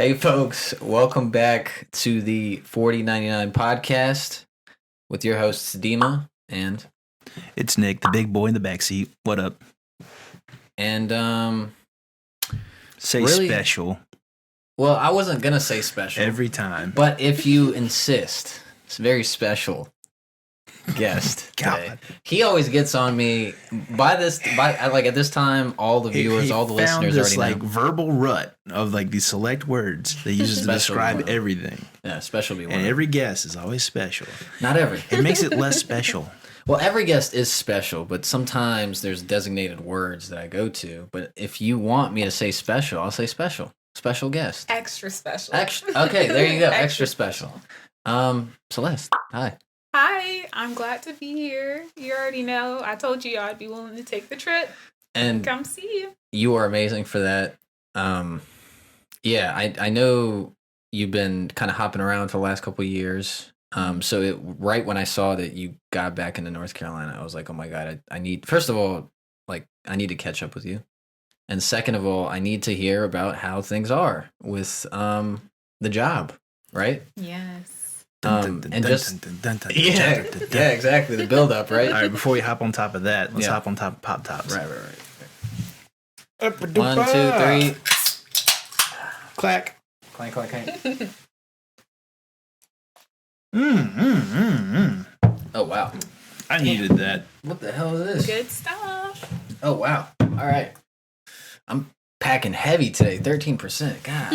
Hey folks, welcome back to the 4099 podcast with your hosts Dima and It's Nick, the big boy in the backseat. What up? and Say really? special well, I wasn't gonna say special every time. but if you insist, it's a very special guest today. God. He always gets on me at this time, all the viewers, all the listeners this, already know. verbal rut of these select words that he uses to describe everything. Yeah, special be one. And every guest is always special. Not every. It makes it less special. Well, every guest is special, but sometimes there's designated words that I go to. But if you want me to say special, I'll say special. Special guest. Extra special. Okay, there you go. Extra special. Celeste, hi. Hi, I'm glad to be here. You already know I told you I'd be willing to take the trip and come see you. You are amazing for that. Yeah, I know you've been kind of hopping around for the last couple of years. So right when I saw that you got back into North Carolina, I was like, oh my God, I need, first of all, I need to catch up with you. And second of all, I need to hear about how things are with the job, right? Yes. Yeah, exactly. The build up, right? All right, before we hop on top of that, let's hop on top of Pop Tops. Right. 1, 2, 3. Clack. Clank, clank, clank. Oh, wow. I needed that. What the hell is this? Good stuff. Oh, wow. All right. I'm packing heavy today, 13%. God.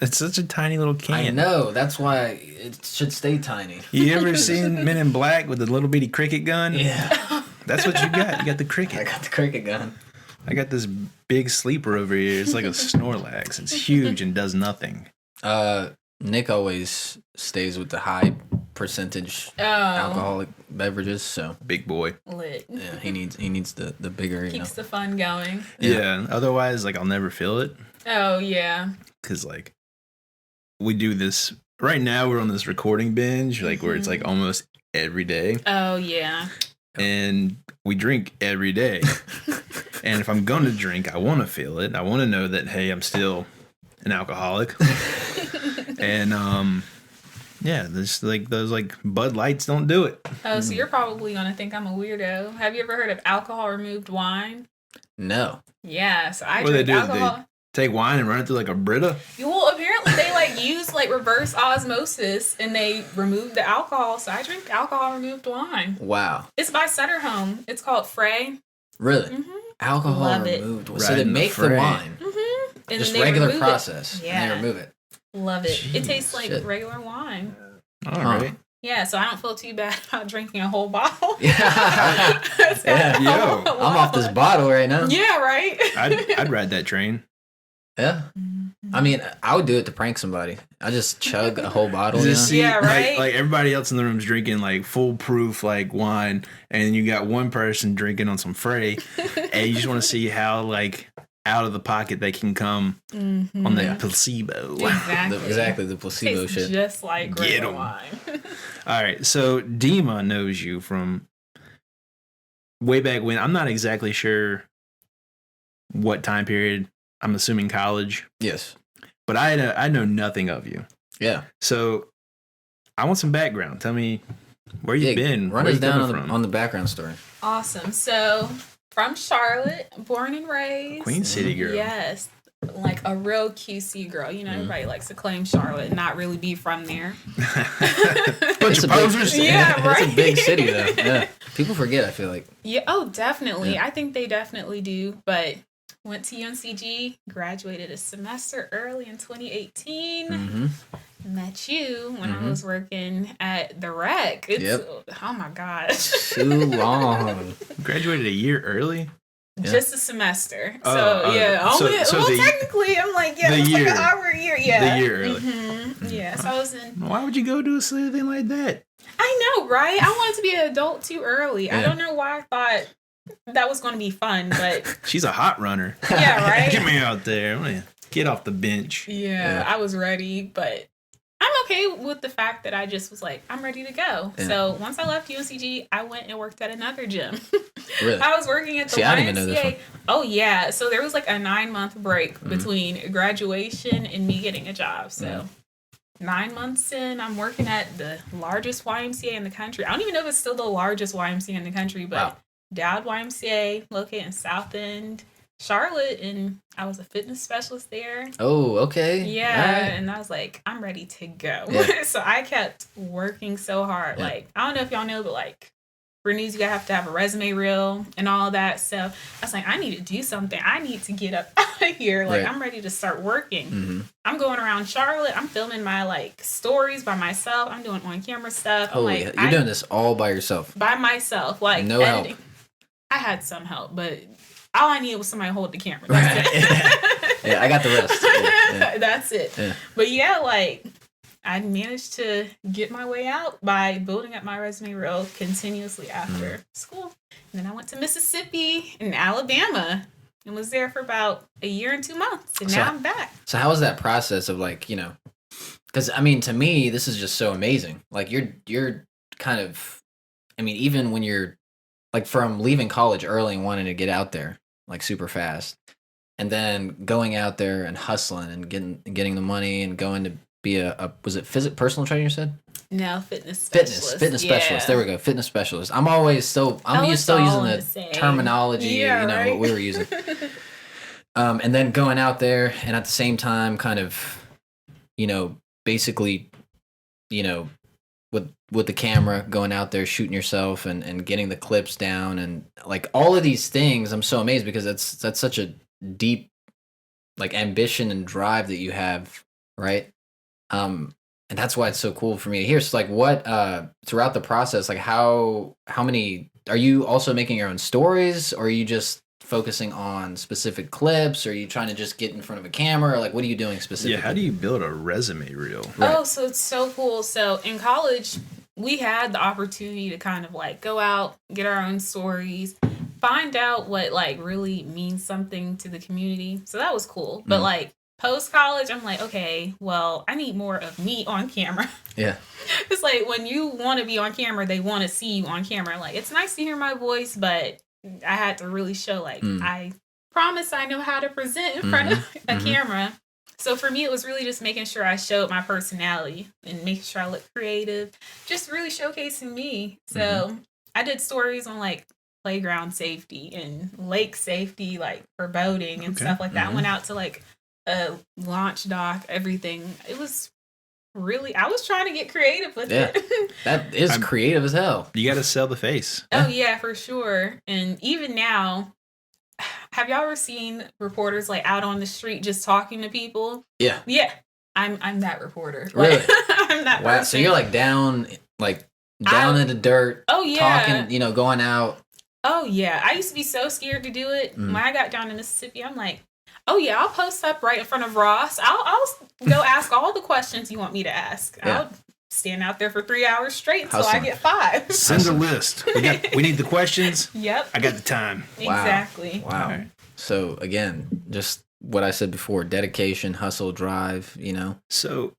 It's such a tiny little can. I know. That's why it should stay tiny. You ever seen Men in Black with the little bitty cricket gun? Yeah. That's what you got. You got the cricket. I got the cricket gun. I got this big sleeper over here. It's like a Snorlax. It's huge and does nothing. Nick always stays with the high percentage alcoholic beverages, so big boy. Lit. Yeah, he needs the bigger, Keeps the fun going. Yeah. Otherwise, I'll never feel it. Oh, yeah. Because, we do this... Right now, we're on this recording binge, where it's, almost every day. Oh, yeah. And we drink every day. And if I'm going to drink, I want to feel it. I want to know that, hey, I'm still an alcoholic. And, there's those Bud Lights don't do it. Oh, so you're probably going to think I'm a weirdo. Have you ever heard of alcohol removed wine? No. Yeah, so I What drink do they do? alcohol. They take wine and run it through a Brita? Well, apparently they use reverse osmosis and they remove the alcohol. So I drink alcohol removed wine. Wow. It's by Sutter Home. It's called Frey. Really? Mm-hmm. Alcohol Love removed. it. So they make the wine. Mm-hmm. And Just then they regular remove process. Yeah. And they remove it. Love it. Jeez, it tastes like shit. regular wine. All right. Yeah, so I don't feel too bad about drinking a whole bottle. Yeah. Yo, I'm off this bottle right now. Yeah, right? I'd ride that train. Yeah. I mean, I would do it to prank somebody. I just chug a whole bottle. Yeah, right? Like everybody else in the room's drinking foolproof wine, and you got one person drinking on some Frey, and you just want to see how out of the pocket they can come on that placebo. Exactly. The placebo Tastes shit. just like Get regular 'em. wine. All right, so Dima knows you from way back when. I'm not exactly sure what time period. I'm assuming college. Yes. But I know nothing of you. Yeah. So I want some background. Tell me where you've been. Run where us you down coming on the background story. Awesome. So, from Charlotte, born and raised. Queen City girl. Yes. Like a real QC girl. Everybody likes to claim Charlotte and not really be from there. Bunch of posers. Yeah, right. It's a big city, though. Yeah. People forget, I feel like. Yeah. Oh, definitely. Yeah. I think they definitely do. But went to UNCG, graduated a semester early in 2018. Mm-hmm. Met you when I was working at the Rec. Oh my gosh. Too long. Graduated a year early? Yeah. Just a semester. Technically, I'm the year. like our year. Yeah. The year early. Mm-hmm. Yeah. So I was in. Why would you go do a silly thing like that? I know, right? I wanted to be an adult too early. Yeah. I don't know why I thought that was going to be fun, but She's a hot runner. yeah, right? Get me out there. I'm gonna get off the bench. Yeah, I was ready, but I'm okay with the fact that I just was like, I'm ready to go. Yeah. So once I left UNCG, I went and worked at another gym. Really? I was working at the See, YMCA. I didn't even know this one. Oh yeah, so there was like a 9-month break between graduation and me getting a job. So 9 months in, I'm working at the largest YMCA in the country. I don't even know if it's still the largest YMCA in the country, but Wow. Dowd YMCA, located in South End, Charlotte, and I was a fitness specialist there. Oh, okay. Yeah, All right. and I was like, I'm ready to go. Yeah. So I kept working so hard. Yeah. Like, I don't know if y'all know, but like for news, you have to have a resume reel and all that. So I was like, I need to do something. I need to get up out of here. Like, Right. I'm ready to start working. Mm-hmm. I'm going around Charlotte. I'm filming my like stories by myself. I'm doing on camera stuff. I'm Holy, like, you're doing this all by yourself. by myself. Like, No help. editing. I had some help, but all I needed was somebody to hold the camera. That's Right. it. Yeah, I got the rest. Yeah. That's it. Yeah. But yeah, like I managed to get my way out by building up my resume reel continuously after school. And then I went to Mississippi and Alabama and was there for about a year and 2 months. And So- now I'm back. So how was that process of like, you know, because I mean, to me, this is just so amazing. Like you're kind of, I mean, even when you're like from leaving college early and wanting to get out there like super fast, and then going out there and hustling and getting the money and going to be a was it personal trainer you said? Now fitness specialist. Fitness specialist. There we go, fitness specialist. I'm it's still all using the the same. terminology, Yeah, you know, right? what we were using. And then going out there and at the same time kind of, you know, basically, you know, with the camera, going out there, shooting yourself and getting the clips down and like all of these things, I'm so amazed because that's such a deep like ambition and drive that you have, right? And that's why it's so cool for me to hear. So like what throughout the process, like how many are you also making your own stories, or are you just focusing on specific clips, or are you trying to just get in front of a camera, or like what are you doing specifically? Yeah, how do you build a resume reel? Right. Oh, so it's so cool. So in college, we had the opportunity to kind of like go out, get our own stories, find out what like really means something to the community. So that was cool. But like post college, I'm like, okay, well, I need more of me on camera. Yeah. It's like when you want to be on camera, they want to see you on camera. Like it's nice to hear my voice, but I had to really show like I promise I know how to present in front of a camera. So for me, it was really just making sure I showed my personality and making sure I looked creative, just really showcasing me. So I did stories on like playground safety and lake safety, like for boating and stuff like that. I went out to like a launch dock, everything. It was really, I was trying to get creative with it. That is creative as hell. You got to sell the face. Oh yeah, for sure. And even now, have y'all ever seen reporters like out on the street just talking to people? Yeah. Yeah. I'm that reporter. Really? Like, I'm that Wow. person. So you're like down in the dirt, Oh yeah. talking, you know, going out. Oh yeah. I used to be so scared to do it. When I got down to Mississippi, I'm like, oh yeah, I'll post up right in front of Ross. I'll go ask all the questions you want me to ask. Yeah. I'll stand out there for 3 hours straight until I Hustling. get 5. Send a list. We need the questions. Yep. I got the time. Wow. Exactly. Wow. All right. So again, just what I said before, dedication, hustle, drive, you know. So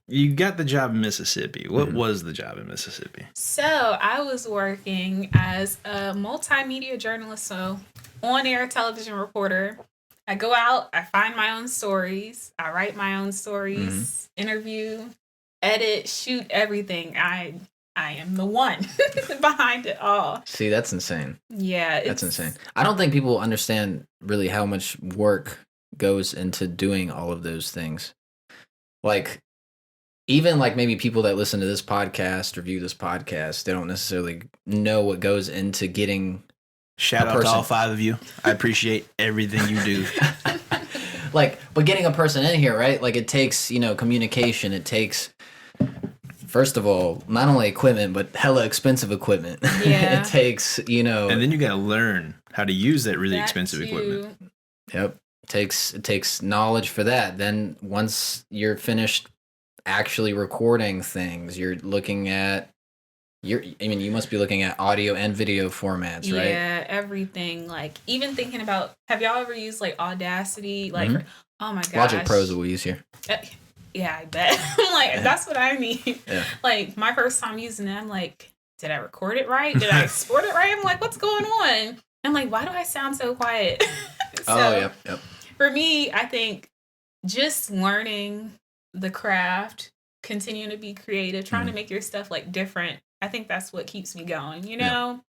you got the job in Mississippi. What was the job in Mississippi? So I was working as a multimedia journalist, so on-air television reporter. I go out, I find my own stories, I write my own stories, interview, edit, shoot everything. I am the one behind it all. See, that's insane. Yeah, That's insane. I don't think people understand really how much work goes into doing all of those things. Like, even like maybe people that listen to this podcast or view this podcast, they don't necessarily know what goes into getting Shout a out to person. all 5 of you. I appreciate everything you do. like, but getting a person in here, right? Like, it takes, you know, communication. It takes, first of all, not only equipment, but hella expensive equipment. Yeah. It takes, you know, And then you got to learn how to use that really that expensive too. equipment. Yep. It takes knowledge for that. Then once you're finished actually recording things, you're looking at you must be looking at audio and video formats, right? Yeah, everything. Like, even thinking about, have y'all ever used like Audacity? Like, oh my gosh. Logic Pro is what we use here. Yeah, I bet. I'm like, that's what I need. Yeah. Like, my first time using it, I'm like, did I record it right? Did I export it right? I'm like, what's going on? I'm like, why do I sound so quiet? Yep. For me, I think just learning the craft, continuing to be creative, trying to make your stuff like different. I think that's what keeps me going, you know?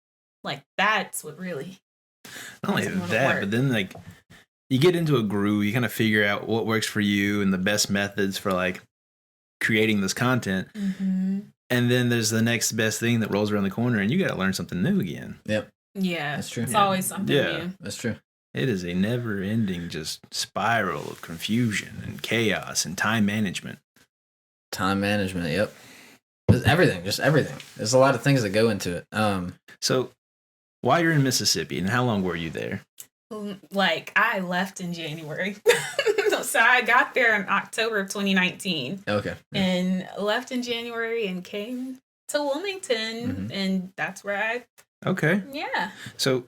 Like that's what really not only that, but then like you get into a groove, you kind of figure out what works for you and the best methods for like creating this content. Mm-hmm. And then there's the next best thing that rolls around the corner and you got to learn something new again. Yep. Yeah. That's true. It's always something new. That's true. It is a never ending just spiral of confusion and chaos and time management. Time management. Yep. Everything. Just everything. There's a lot of things that go into it. So while you're in Mississippi, and how long were you there? Like, I left in January. So I got there in October of 2019. Okay. Yeah. And left in January and came to Wilmington. And that's where I... Okay. Yeah. So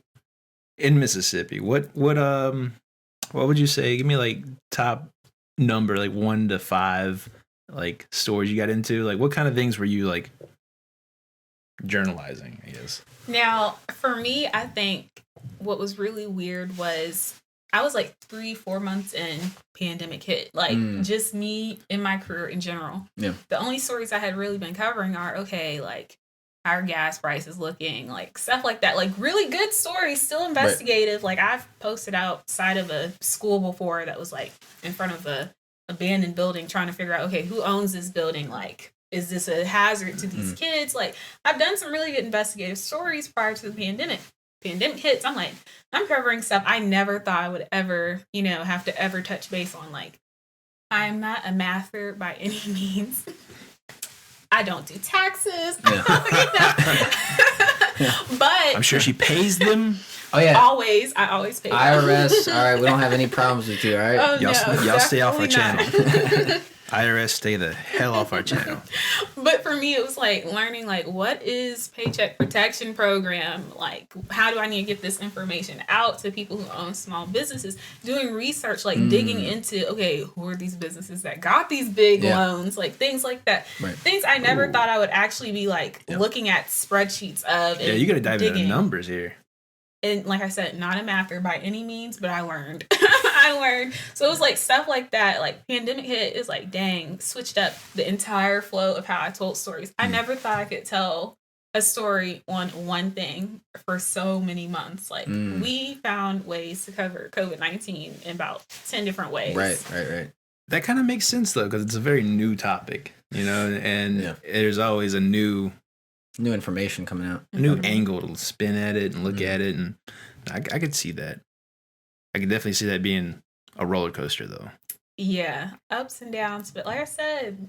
in Mississippi, what would you say? Give me like top number, like 1 to 5, like stores you got into. Like what kind of things were you like journalizing, I guess? Now, for me, I think what was really weird was I was like 3-4 months in, pandemic hit. Like just me and my career in general. Yeah. The only stories I had really been covering are, okay, like how are gas prices looking, like stuff like that. Like really good stories, still investigative. Right. Like I've posted outside of a school before that was like in front of a abandoned building trying to figure out, okay, who owns this building? Like, is this a hazard to these kids? Like, I've done some really good investigative stories prior to the pandemic. Pandemic hits, I'm like, I'm covering stuff I never thought I would ever, have to ever touch base on. Like, I'm not a mather by any means. I don't do taxes. Yeah. But I'm sure she pays them. Oh yeah, I always pay them. IRS. All right, we don't have any problems with you. All right, oh, y'all stay off our not. channel. IRS, stay the hell off our channel. But for me, it was like learning, like, what is Paycheck Protection Program? Like, how do I need to get this information out to people who own small businesses? Doing research, like digging into, okay, who are these businesses that got these big loans? Like, things like that. Right. Things I never thought I would actually be, like, looking at spreadsheets of. Yeah, you got to dive into the numbers here. And like I said, not a mather by any means, but I learned. So it was like stuff like that. Like pandemic hit is like, dang, switched up the entire flow of how I told stories. I never thought I could tell a story on one thing for so many months. Like we found ways to cover COVID-19 in about 10 different ways. Right. That kind of makes sense though, because it's a very new topic, and there's always a new information coming out, a new angle to spin at it and look at it, and I could see that. I could definitely see that being a roller coaster, though. Yeah, ups and downs, but like I said,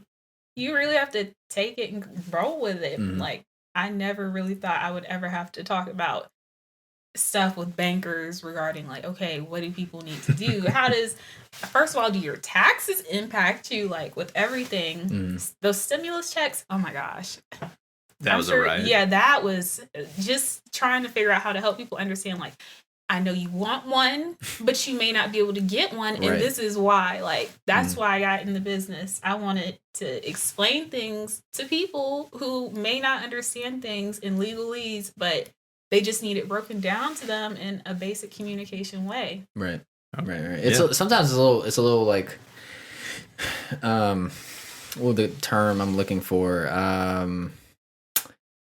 you really have to take it and roll with it. Like I never really thought I would ever have to talk about stuff with bankers regarding like, okay, what do people need to do? How does, first of all, do your taxes impact you? Like with everything, those stimulus checks. Oh my gosh. That was a riot. Yeah, that was just trying to figure out how to help people understand, like, I know you want one, but you may not be able to get one, and this is why. Like, that's why I got in the business. I wanted to explain things to people who may not understand things in legalese, but they just need it broken down to them in a basic communication way. Right. It's sometimes it's a little like, the term I'm looking for.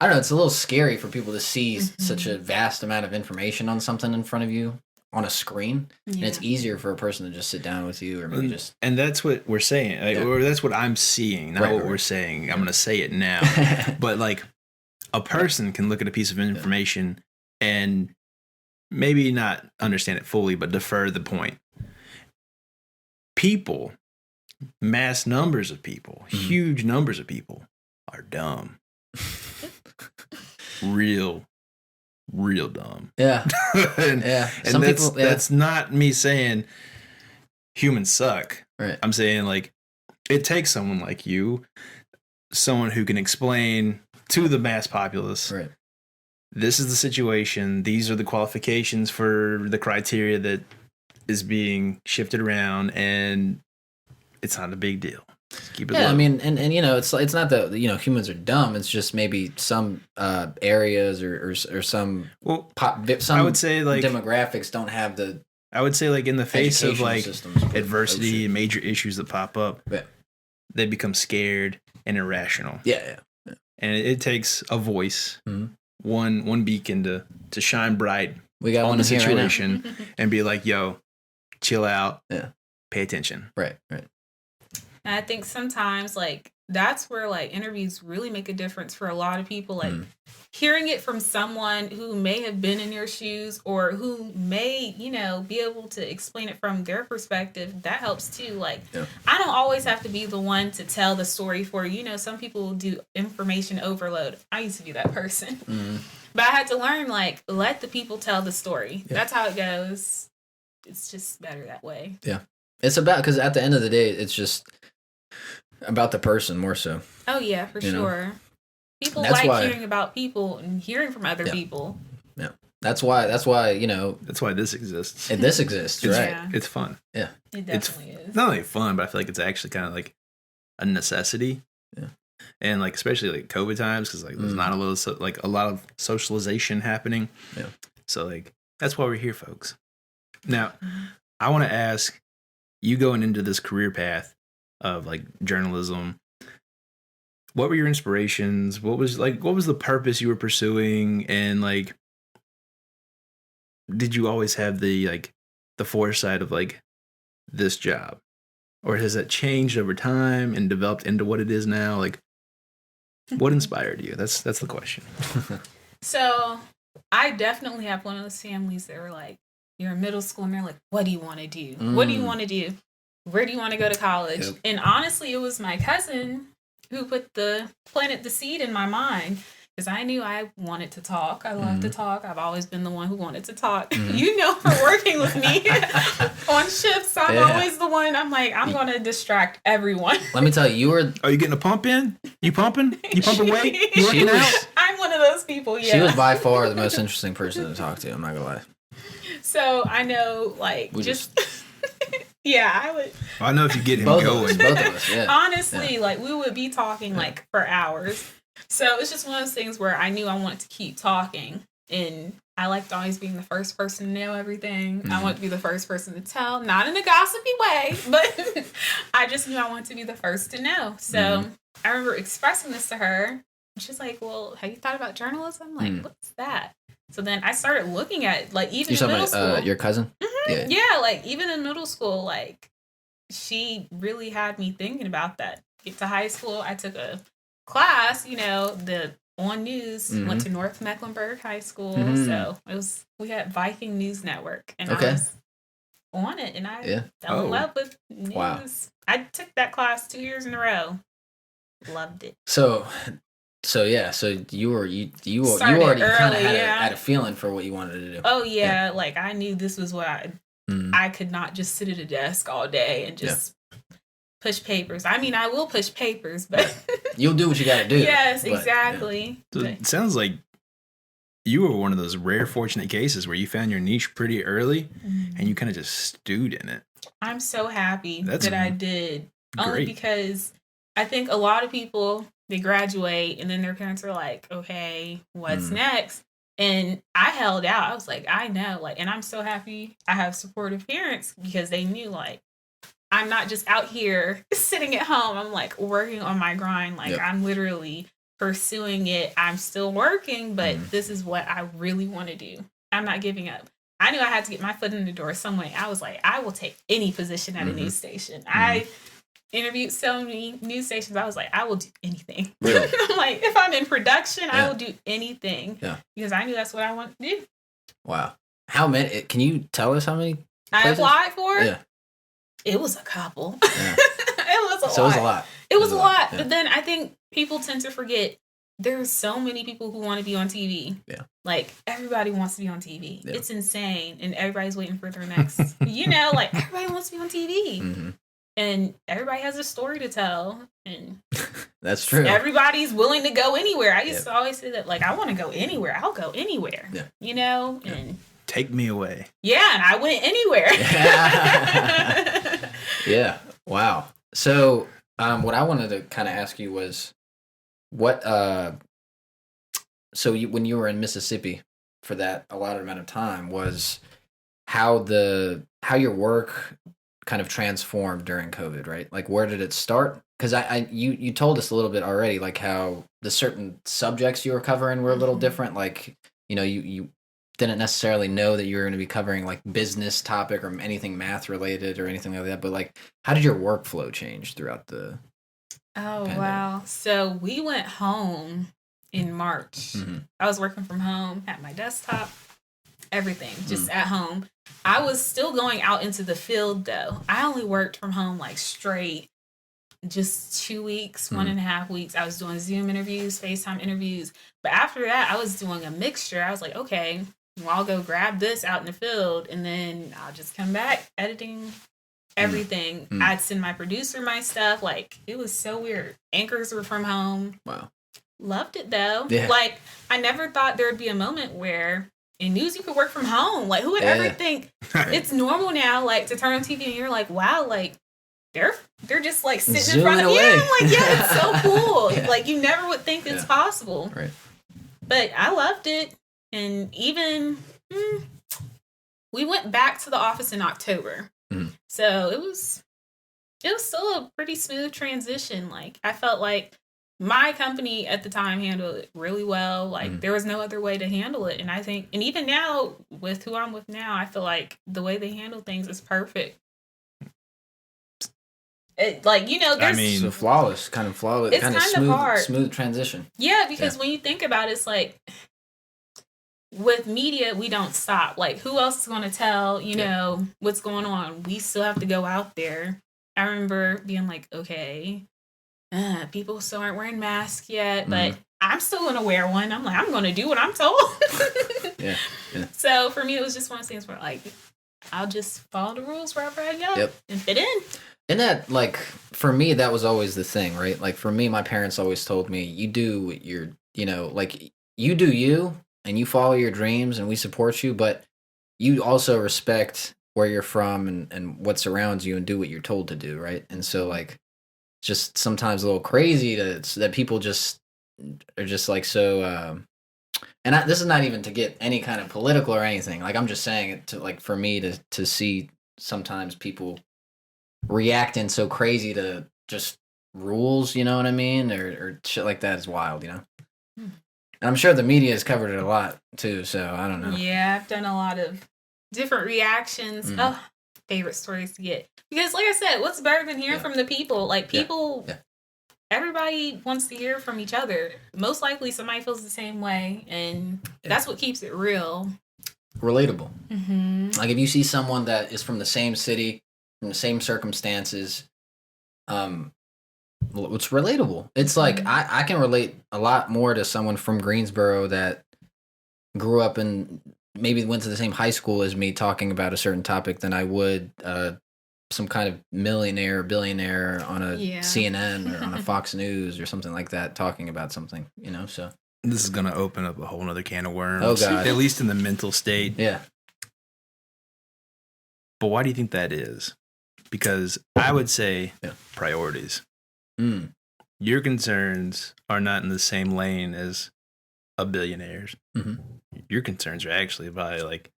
I don't know, it's a little scary for people to see such a vast amount of information on something in front of you on a screen. Yeah. And it's easier for a person to just sit down with you or maybe just... And that's what we're saying, or that's what I'm seeing, not what we're saying. I'm going to say it now. But like a person can look at a piece of information and maybe not understand it fully, but defer the point. People, mass numbers of people, huge numbers of people are dumb. Real dumb. Yeah. and Some people, that's not me saying humans suck. Right. I'm saying like it takes someone like you, someone who can explain to the mass populace. Right. This is the situation. These are the qualifications for the criteria that is being shifted around, and it's not a big deal. Keep it Yeah, low. I mean, and you know, it's not that humans are dumb. It's just maybe some areas or some well, some I would say like demographics don't have the I would say like in the face of educational like systems. Oh, adversity and major issues that pop up, Yeah. they become scared and irrational. Yeah. And it takes a voice, Mhm. one beacon to shine bright We got on one the here right now. situation and be like, yo, chill out. Yeah. Pay attention. Right. And I think sometimes like that's where like interviews really make a difference for a lot of people. Like hearing it from someone who may have been in your shoes or who may, be able to explain it from their perspective, that helps too. Like I don't always have to be the one to tell the story for you. Some people do information overload. I used to be that person. But I had to learn like let the people tell the story. Yeah. That's how it goes. It's just better that way. Yeah. It's about, because at the end of the day, it's just about the person more so. Oh yeah, for sure. People That's like why, hearing about people and hearing from other people. Yeah. That's why That's why this exists. and this exists, right? Yeah. It's fun. Yeah. It definitely is. It's not only fun, but I feel like it's actually kind of like a necessity. Yeah. And like especially like COVID times, because like there's not a lot of socialization happening. Yeah. So like that's why we're here, folks. Now, I want to ask you, going into this career path of like journalism, what were your inspirations? What was the purpose you were pursuing? And like, did you always have the foresight of like this job, or has that changed over time and developed into what it is now? Like, what inspired you? That's the question. So I definitely have one of those families that were like, you're in middle school and they're like, what do you want to do? What do you want to do? Where do you want to go to college? Yep. And honestly, it was my cousin who planted the seed in my mind, because I knew I wanted to talk. I love to talk. I've always been the one who wanted to talk. For working with me on shifts, I'm always the one. I'm like, I'm going to distract everyone. Let me tell you, Are you getting a pump in? You pumping? You pumping weight? You working out? I'm one of those people, yeah. she was by far the most interesting person to talk to. I'm not gonna lie. So I know, like, yeah, I would. I know if you get him Both going. of us, yeah. Honestly, like, we would be talking, like, for hours. So it's just one of those things where I knew I wanted to keep talking. And I liked always being the first person to know everything. I wanted to be the first person to tell, not in a gossipy way, but I just knew I wanted to be the first to know. So I remember expressing this to her. And she's like, well, have you thought about journalism? Like, what's that? So then I started looking at, like, even in middle school. Your cousin? Yeah, like, even in middle school, like, she really had me thinking about that. Get to high school, I took a class, the on news, went to North Mecklenburg High School. So we had Viking News Network, and I was on it, and I fell in love with news. Wow. I took that class 2 years in a row. Loved it. So you already Started kind of early, had a feeling for what you wanted to do. Oh yeah, like I knew this was what I could not just sit at a desk all day and just push papers. I mean, I will push papers, but you'll do what you got to do. Yes, exactly. So it sounds like you were one of those rare fortunate cases where you found your niche pretty early and you kind of just stewed in it. I'm so happy That's that I did. Only great. Because I think a lot of people, they graduate and then their parents are like, okay, what's next? And I held out. I was like, I know, like, and I'm so happy I have supportive parents because they knew, like, I'm not just out here sitting at home. I'm like working on my grind. Like I'm literally pursuing it. I'm still working, but this is what I really want to do. I'm not giving up. I knew I had to get my foot in the door some way. I was like, I will take any position at a news station. I interviewed so many news stations. I was like, I will do anything. Really? I'm like, if I'm in production, I will do anything. Yeah. Because I knew that's what I wanted to do. Wow. How many? Can you tell us how many I places? applied for it. Yeah. It was a couple. Yeah. It was a lot. So it was a lot. It was a lot. Yeah. But then I think people tend to forget there's so many people who want to be on TV. Yeah. Like everybody wants to be on TV. Yeah. It's insane. And everybody's waiting for their next, like everybody wants to be on TV. Mm-hmm. And everybody has a story to tell. And that's true. Everybody's willing to go anywhere. I used to always say that, like, I want to go anywhere. I'll go anywhere. Yeah. And take me away. Yeah, and I went anywhere. Yeah. Wow. So What I wanted to kind of ask you was what. So when you were in Mississippi for that allotted amount of time, was how your work kind of transformed during COVID, right? Like, where did it start? Because you told us a little bit already, like how the certain subjects you were covering were a little different. Like, you didn't necessarily know that you were going to be covering like business topic or anything math related or anything like that. But like, how did your workflow change throughout the pandemic? Wow. So we went home in March. I was working from home at my desktop, everything just at home. I was still going out into the field though. I only worked from home like straight just 2 weeks, 1.5 weeks. I was doing Zoom interviews, FaceTime interviews. But after that, I was doing a mixture. I was like, okay, well, I'll go grab this out in the field and then I'll just come back editing everything. I'd send my producer my stuff. Like, it was so weird. Anchors were from home. Wow. Loved it though. Yeah. Like, I never thought there would be a moment where in news you could work from home. Like, who would ever think it's normal now, like, to turn on TV and you're like, wow, like, they're just like sitting Zooming in front of you. away. I'm like, yeah, it's so cool. Yeah. Like, you never would think it's possible. Right. But I loved it. And even we went back to the office in October. So it was still a pretty smooth transition. Like, I felt like my company at the time handled it really well. Like, there was no other way to handle it. And I think, and even now with who I'm with now, I feel like the way they handle things is perfect. It, like, there's so flawless, kind of it's kind of smooth transition. Yeah, because when you think about it, it's like with media, we don't stop. Like, who else is going to tell, what's going on? We still have to go out there. I remember being like, okay, people still aren't wearing masks yet, but I'm still going to wear one. I'm like, I'm going to do what I'm told. Yeah. So for me, it was just one of those things where, like, I'll just follow the rules wherever I go and fit in. And that, like, for me, that was always the thing, right? Like, for me, my parents always told me, you do your, like, you do you, and you follow your dreams, and we support you, but you also respect where you're from and what surrounds you and do what you're told to do, right? And so, like, it's just sometimes a little crazy that people just are just, like, so, and this is not even to get any kind of political or anything. Like, I'm just saying it to, like, for me to see sometimes people reacting so crazy to just rules, you know what I mean, or shit like that is wild, And I'm sure the media has covered it a lot too, so I don't know. Yeah, I've done a lot of different reactions. Oh, favorite stories to get, because like I said, what's better than hearing from the people? Like, people, everybody wants to hear from each other. Most likely somebody feels the same way, and that's what keeps it real. Relatable. Like, if you see someone that is from the same city, from the same circumstances, it's relatable. It's like I can relate a lot more to someone from Greensboro that grew up and maybe went to the same high school as me talking about a certain topic than I would some kind of millionaire or billionaire on a CNN or on a Fox News or something like that talking about something, so. This is going to open up a whole nother can of worms. Oh, God. At least in the mental state. Yeah. But why do you think that is? Because I would say priorities. Your concerns are not in the same lane as a billionaire's. Your concerns are actually probably like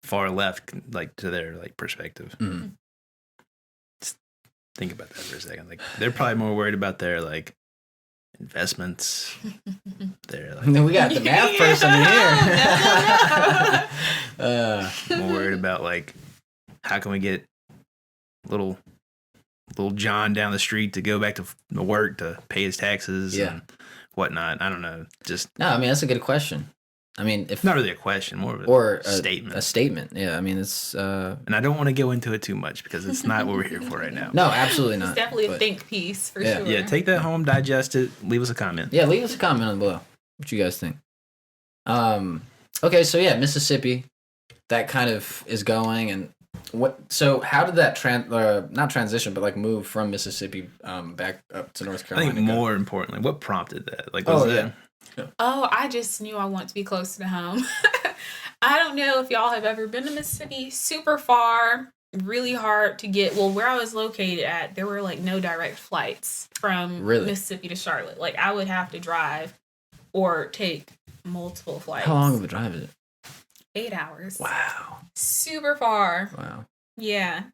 far left, like to their like perspective. Just think about that for a second. Like, they're probably more worried about their like investments. They're like, we got the math person here. More worried about like, how can we get little John down the street to go back to work to pay his taxes and whatnot. I don't know. No, I mean, that's a good question. I mean, if not really a question, more of a statement. A statement. Yeah, I mean, it's and I don't want to go into it too much because it's not what we're here for right now. No, absolutely not. It's definitely a think piece for sure. Yeah, take that home, digest it, leave us a comment. Yeah, leave us a comment below. What you guys think? Okay, so yeah, Mississippi, that kind of is going, and so how did that not transition, but like move from Mississippi back up to North Carolina? I think more importantly, what prompted that? Like, was that? Oh, I just knew I want to be close to home. I don't know if y'all have ever been to Mississippi. Super far. really hard to get. Well, where I was located at, there were like no direct flights from Mississippi to Charlotte. Like I would have to drive or take multiple flights. How long of a drive is it? 8 hours. Wow. Super far. Wow. Yeah.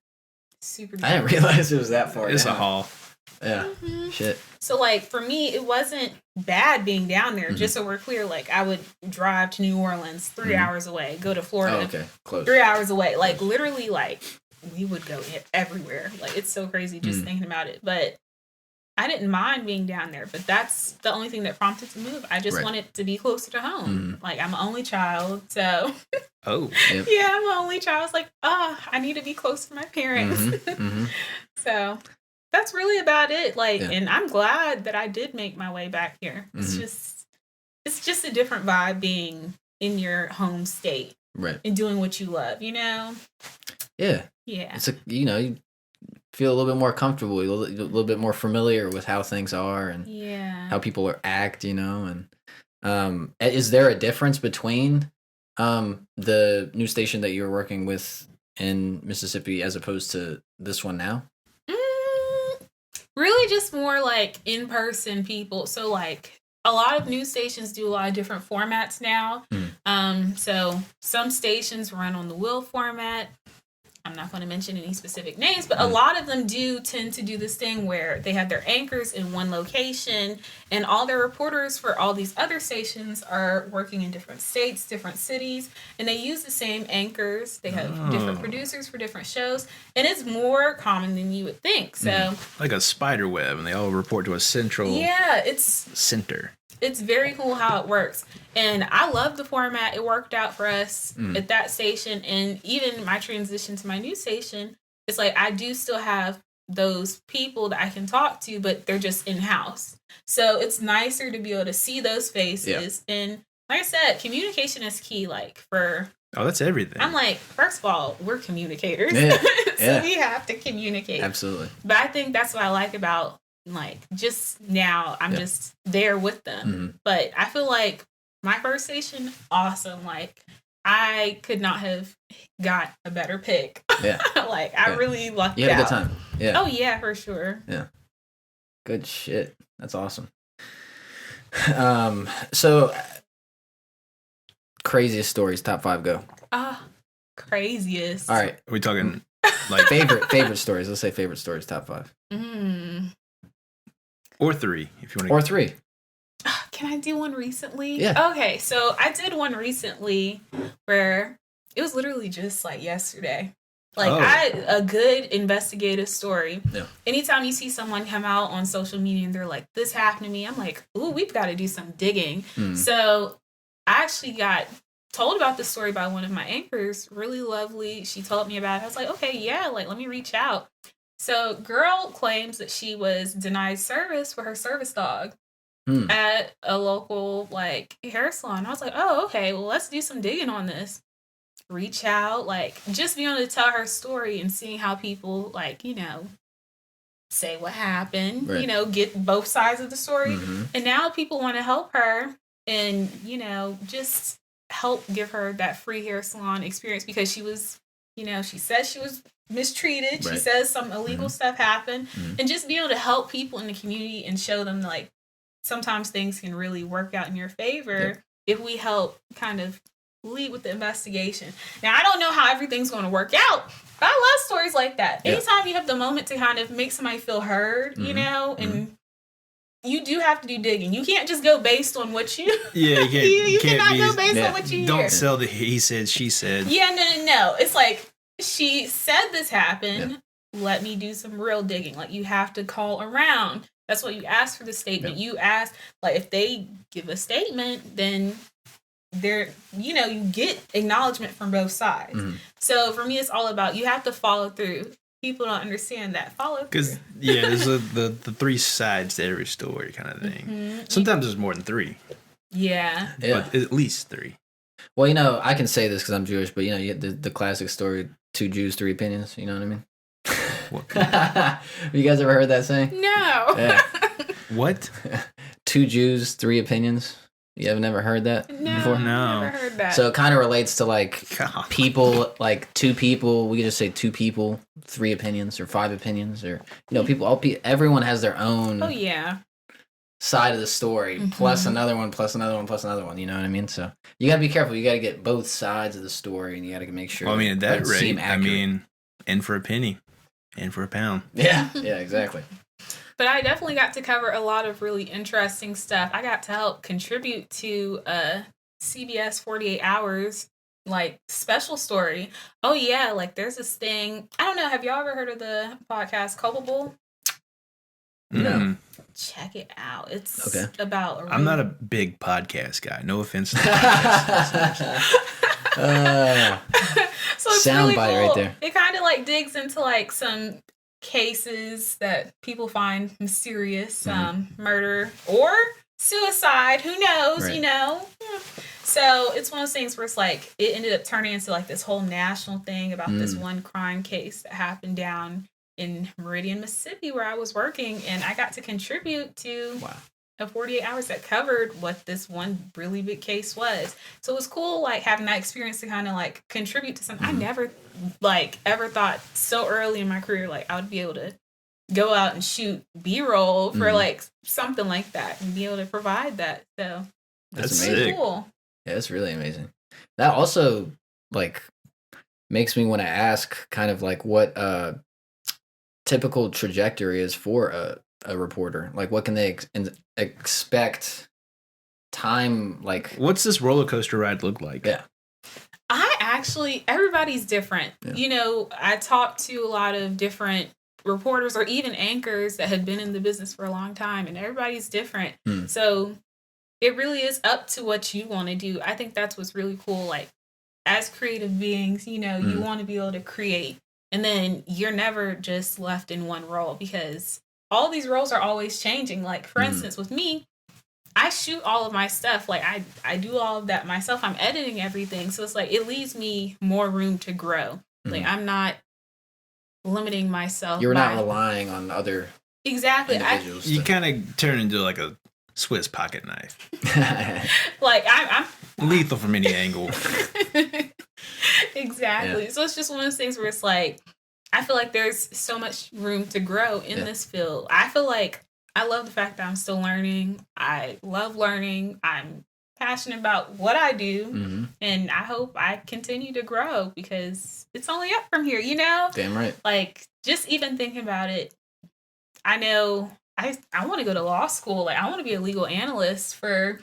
Super. I didn't realize it was that far. It's a haul. Yeah. Shit. So like for me, it wasn't bad being down there. Just so we're clear, like I would drive to New Orleans 3 hours away, go to Florida. Oh, okay. Close. 3 hours away. Like literally, like we would go everywhere. Like it's so crazy just thinking about it. But I didn't mind being down there. But that's the only thing that prompted to move. I just wanted to be closer to home. Like I'm an only child, so. Oh. Yep. Yeah, I'm an only child. I was like, I need to be close to my parents. So that's really about it. Like, and I'm glad that I did make my way back here. It's just a different vibe being in your home state, right, and doing what you love. You know. Yeah. Yeah. It's you feel a little bit more comfortable, a little bit more familiar with how things are and how people act. And is there a difference between the new station that you're working with in Mississippi as opposed to this one now? Really just more like in-person people. So like a lot of news stations do a lot of different formats now. So some stations run on the wheel format. I'm not going to mention any specific names, but a lot of them do tend to do this thing where they have their anchors in one location and all their reporters for all these other stations are working in different states, different cities, and they use the same anchors. They have different producers for different shows, and it's more common than you would think. So like a spider web, and they all report to a central center. It's very cool how it works. And I love the format. It worked out for us at that station. And even my transition to my new station, it's like I do still have those people that I can talk to, but they're just in-house. So it's nicer to be able to see those faces. Yeah. And like I said, communication is key. Like for... Oh, that's everything. I'm like, first of all, we're communicators. Yeah. So we have to communicate. Absolutely. But I think that's what I like about like just now I'm just there with them. But I feel like my first station, awesome. Like I could not have got a better pick. Yeah. Like I really lucked out. You had a good time. Yeah. Oh yeah, for sure. Yeah. Good shit. That's awesome. So craziest stories, top 5 go. Craziest. All right. Are we talking like favorite stories? Let's say favorite stories, top 5. Or 3, if you want to. Or 3. Can I do one recently? Yeah. Okay, so I did one recently where it was literally just like yesterday. Like I had a good investigative story. Yeah. Anytime you see someone come out on social media and they're like, this happened to me, I'm like, ooh, we've got to do some digging. So I actually got told about this story by one of my anchors. Really lovely. She told me about it. I was like, okay, yeah, like let me reach out. So girl claims that she was denied service for her service dog at a local like hair salon. I was like, oh, okay, well, let's do some digging on this. Reach out, like just being able to tell her story and seeing how people like, say what happened, get both sides of the story. And now people want to help her and, just help give her that free hair salon experience because she was, she says she was mistreated. Right. She says some illegal stuff happened. And just being able to help people in the community and show them like sometimes things can really work out in your favor if we help kind of lead with the investigation. Now, I don't know how everything's going to work out, but I love stories like that. Anytime you have the moment to kind of make somebody feel heard, and you do have to do digging. You can't just go based on what you... Yeah, you can't. You cannot go based on what you hear. Don't sell the he said, she said. Yeah, no. It's like, she said this happened. Yeah. Let me do some real digging. Like, you have to call around. That's what you ask for the statement. Yeah. You ask, like, if they give a statement, then you get acknowledgement from both sides. So for me, it's all about, you have to follow through. People don't understand that. Follow through. Because, there's the 3 sides to every story kind of thing. Sometimes there's more than 3. Yeah. But at least 3. Well, I can say this because I'm Jewish, but, you get the classic story, 2 Jews, 3 opinions. You know what I mean? What? Have you guys ever heard that saying? No. Yeah. What? 2 Jews, 3 opinions. You have never heard that before? No, I've never heard that. So it kind of relates to like God. people, like two people. We could just say two people, 3 opinions or 5 opinions, or people. Everyone has their own. Oh yeah. Side of the story, plus another one, plus another one, plus another one. You know what I mean? So you gotta be careful. You gotta get both sides of the story, and you gotta make sure. Well, I mean, at that rate, accurate. in for a penny, in for a pound. Yeah, exactly. But I definitely got to cover a lot of really interesting stuff. I got to help contribute to CBS 48 Hours, like, special story. Oh, yeah, like, there's this thing. I don't know. Have y'all ever heard of the podcast Culpable? No. Check it out. It's okay. about... I'm not a big podcast guy. No offense to so it's sound really bite cool. right there. It kind of like digs into like some cases that people find mysterious, murder or suicide. Who knows? Right. You know. So it's one of those things where it's like it ended up turning into like this whole national thing about this one crime case that happened down in Meridian, Mississippi, where I was working, and I got to contribute to a 48 hours that covered what this one really big case was. So it was cool, like, having that experience to kind of, like, contribute to something. I never, like, ever thought so early in my career, like, I would be able to go out and shoot B-roll for, like, something like that and be able to provide that. So that's really sick. Cool. Yeah, it's really amazing. That also, like, makes me want to ask kind of, like, what typical trajectory is for a reporter. Like, what can they expect time, like... What's this roller coaster ride look like? Yeah. Everybody's different. Yeah. You know, I talked to a lot of different reporters or even anchors that have been in the business for a long time, and everybody's different. So it really is up to what you want to do. I think that's what's really cool. Like, as creative beings, you know, you want to be able to create, and then you're never just left in one role, because all these roles are always changing. Like, for instance, with me, I shoot all of my stuff. Like, I do all of that myself. I'm editing everything. So it's like, it leaves me more room to grow. Like, I'm not limiting myself. You're not relying on other individuals. You kind of turn into like a Swiss pocket knife. Like, I'm lethal from any angle. Exactly. Yeah. So it's just one of those things where it's like, I feel like there's so much room to grow in this field. I feel like I love the fact that I'm still learning. I love learning. I'm passionate about what I do. And I hope I continue to grow, because it's only up from here, you know? Damn right. Like, just even thinking about it, I know I want to go to law school. Like, I want to be a legal analyst for...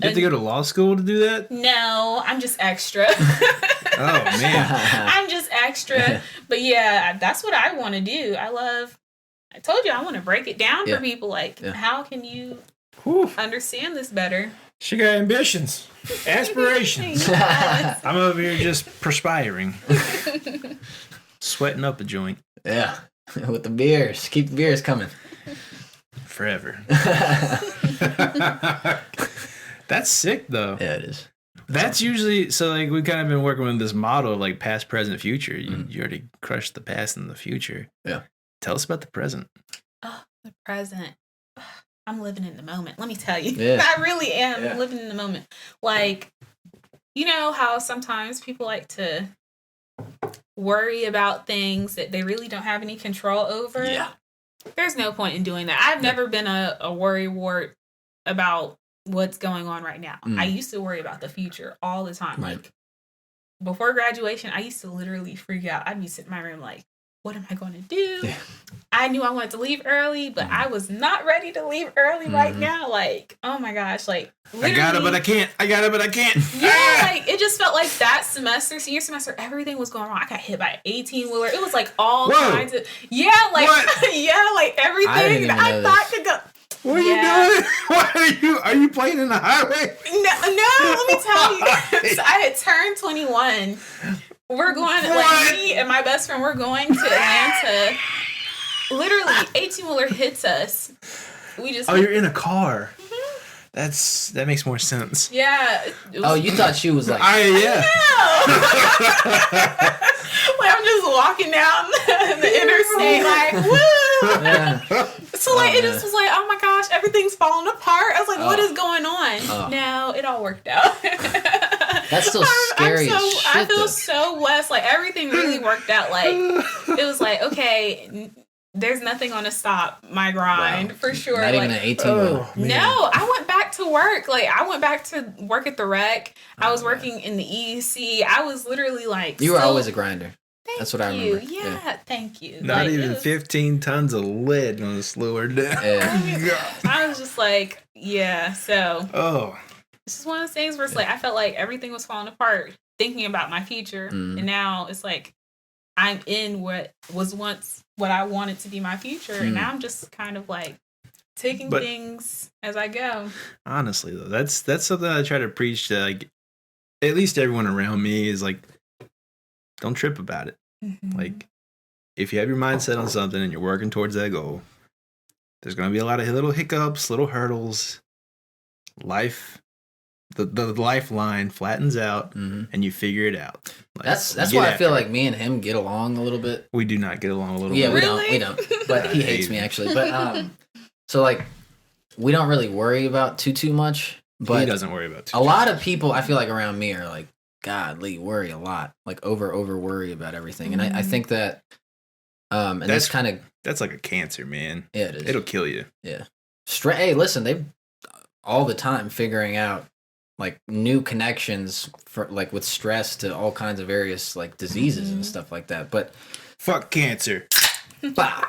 You have to go to law school to do that? No, I'm just extra. Oh, man. I'm just extra. But yeah, that's what I want to do. I told you I want to break it down for people. Like, how can you understand this better? She got ambitions, aspirations. I'm over here just perspiring, sweating up a joint. Yeah, with the beers. Keep the beers coming. Forever. That's sick, though. Yeah, it is. That's usually, so like we've kind of been working with this model of like past, present, future. You already crushed the past and the future. Yeah. Tell us about the present. Oh, the present. I'm living in the moment. Let me tell you. Yeah. I really am living in the moment. Like, you know how sometimes people like to worry about things that they really don't have any control over? Yeah. There's no point in doing that. I've never been a worry wart about what's going on right now. I used to worry about the future all the time. Right. Like, before graduation, I used to literally freak out. I'd be sitting in my room like, what am I going to do? Yeah. I knew I wanted to leave early, but I was not ready to leave early right now. Like, oh my gosh, like, I got it, but I can't. I got it, but I can't. Yeah, like, it just felt like that semester, senior semester, everything was going wrong. I got hit by an 18-wheeler. It was like all kinds of, like, like everything that I thought could go. What are you doing? What are you playing in the highway? No, let me tell you. So I had turned 21. We're going, like, me and my best friend, we're going to Atlanta. Literally, 18-wheeler hits us. We just... Oh, you're in a car. That makes more sense. Yeah. You thought she was like... Yeah. Like, I'm just walking down the interstate, like, woo! So like it just was like, oh my gosh, everything's falling apart. I was like, what is going on? No, it all worked out. That's still scary as shit. I feel so blessed. Like everything really worked out. Like it was like, okay, there's nothing gonna stop my grind for sure. Not even an 18-wheeler. No, I went back to work. Like I went back to work at the rec. I was working in the EEC. I was literally like, you were always a grinder. That's what I remember. Yeah, thank you. Not like, even 15 tons of lead gonna slow her down. Yeah. I was just like, yeah. So this is one of those things where it's like I felt like everything was falling apart, thinking about my future, and now it's like I'm in what was once what I wanted to be my future, and now I'm just kind of like taking things as I go. Honestly, though, that's something I try to preach to like at least everyone around me is like, don't trip about it. Mm-hmm. Like, if you have your mind set on something and you're working towards that goal, there's going to be a lot of little hiccups, little hurdles. Life, the lifeline flattens out, and you figure it out. Like, that's why I feel like me and him get along a little bit. We do not get along a little bit. Yeah, we don't. But he hates me actually. But so like, we don't really worry about too much. But he doesn't worry about too a much. lot of people I feel like around me are like, godly, worry a lot, like over worry about everything, and I think that, and that's kind of like a cancer, man. Yeah, it is. It'll kill you. Yeah. Hey, listen, they all the time figuring out like new connections for like with stress to all kinds of various like diseases and stuff like that. But fuck cancer. Bah.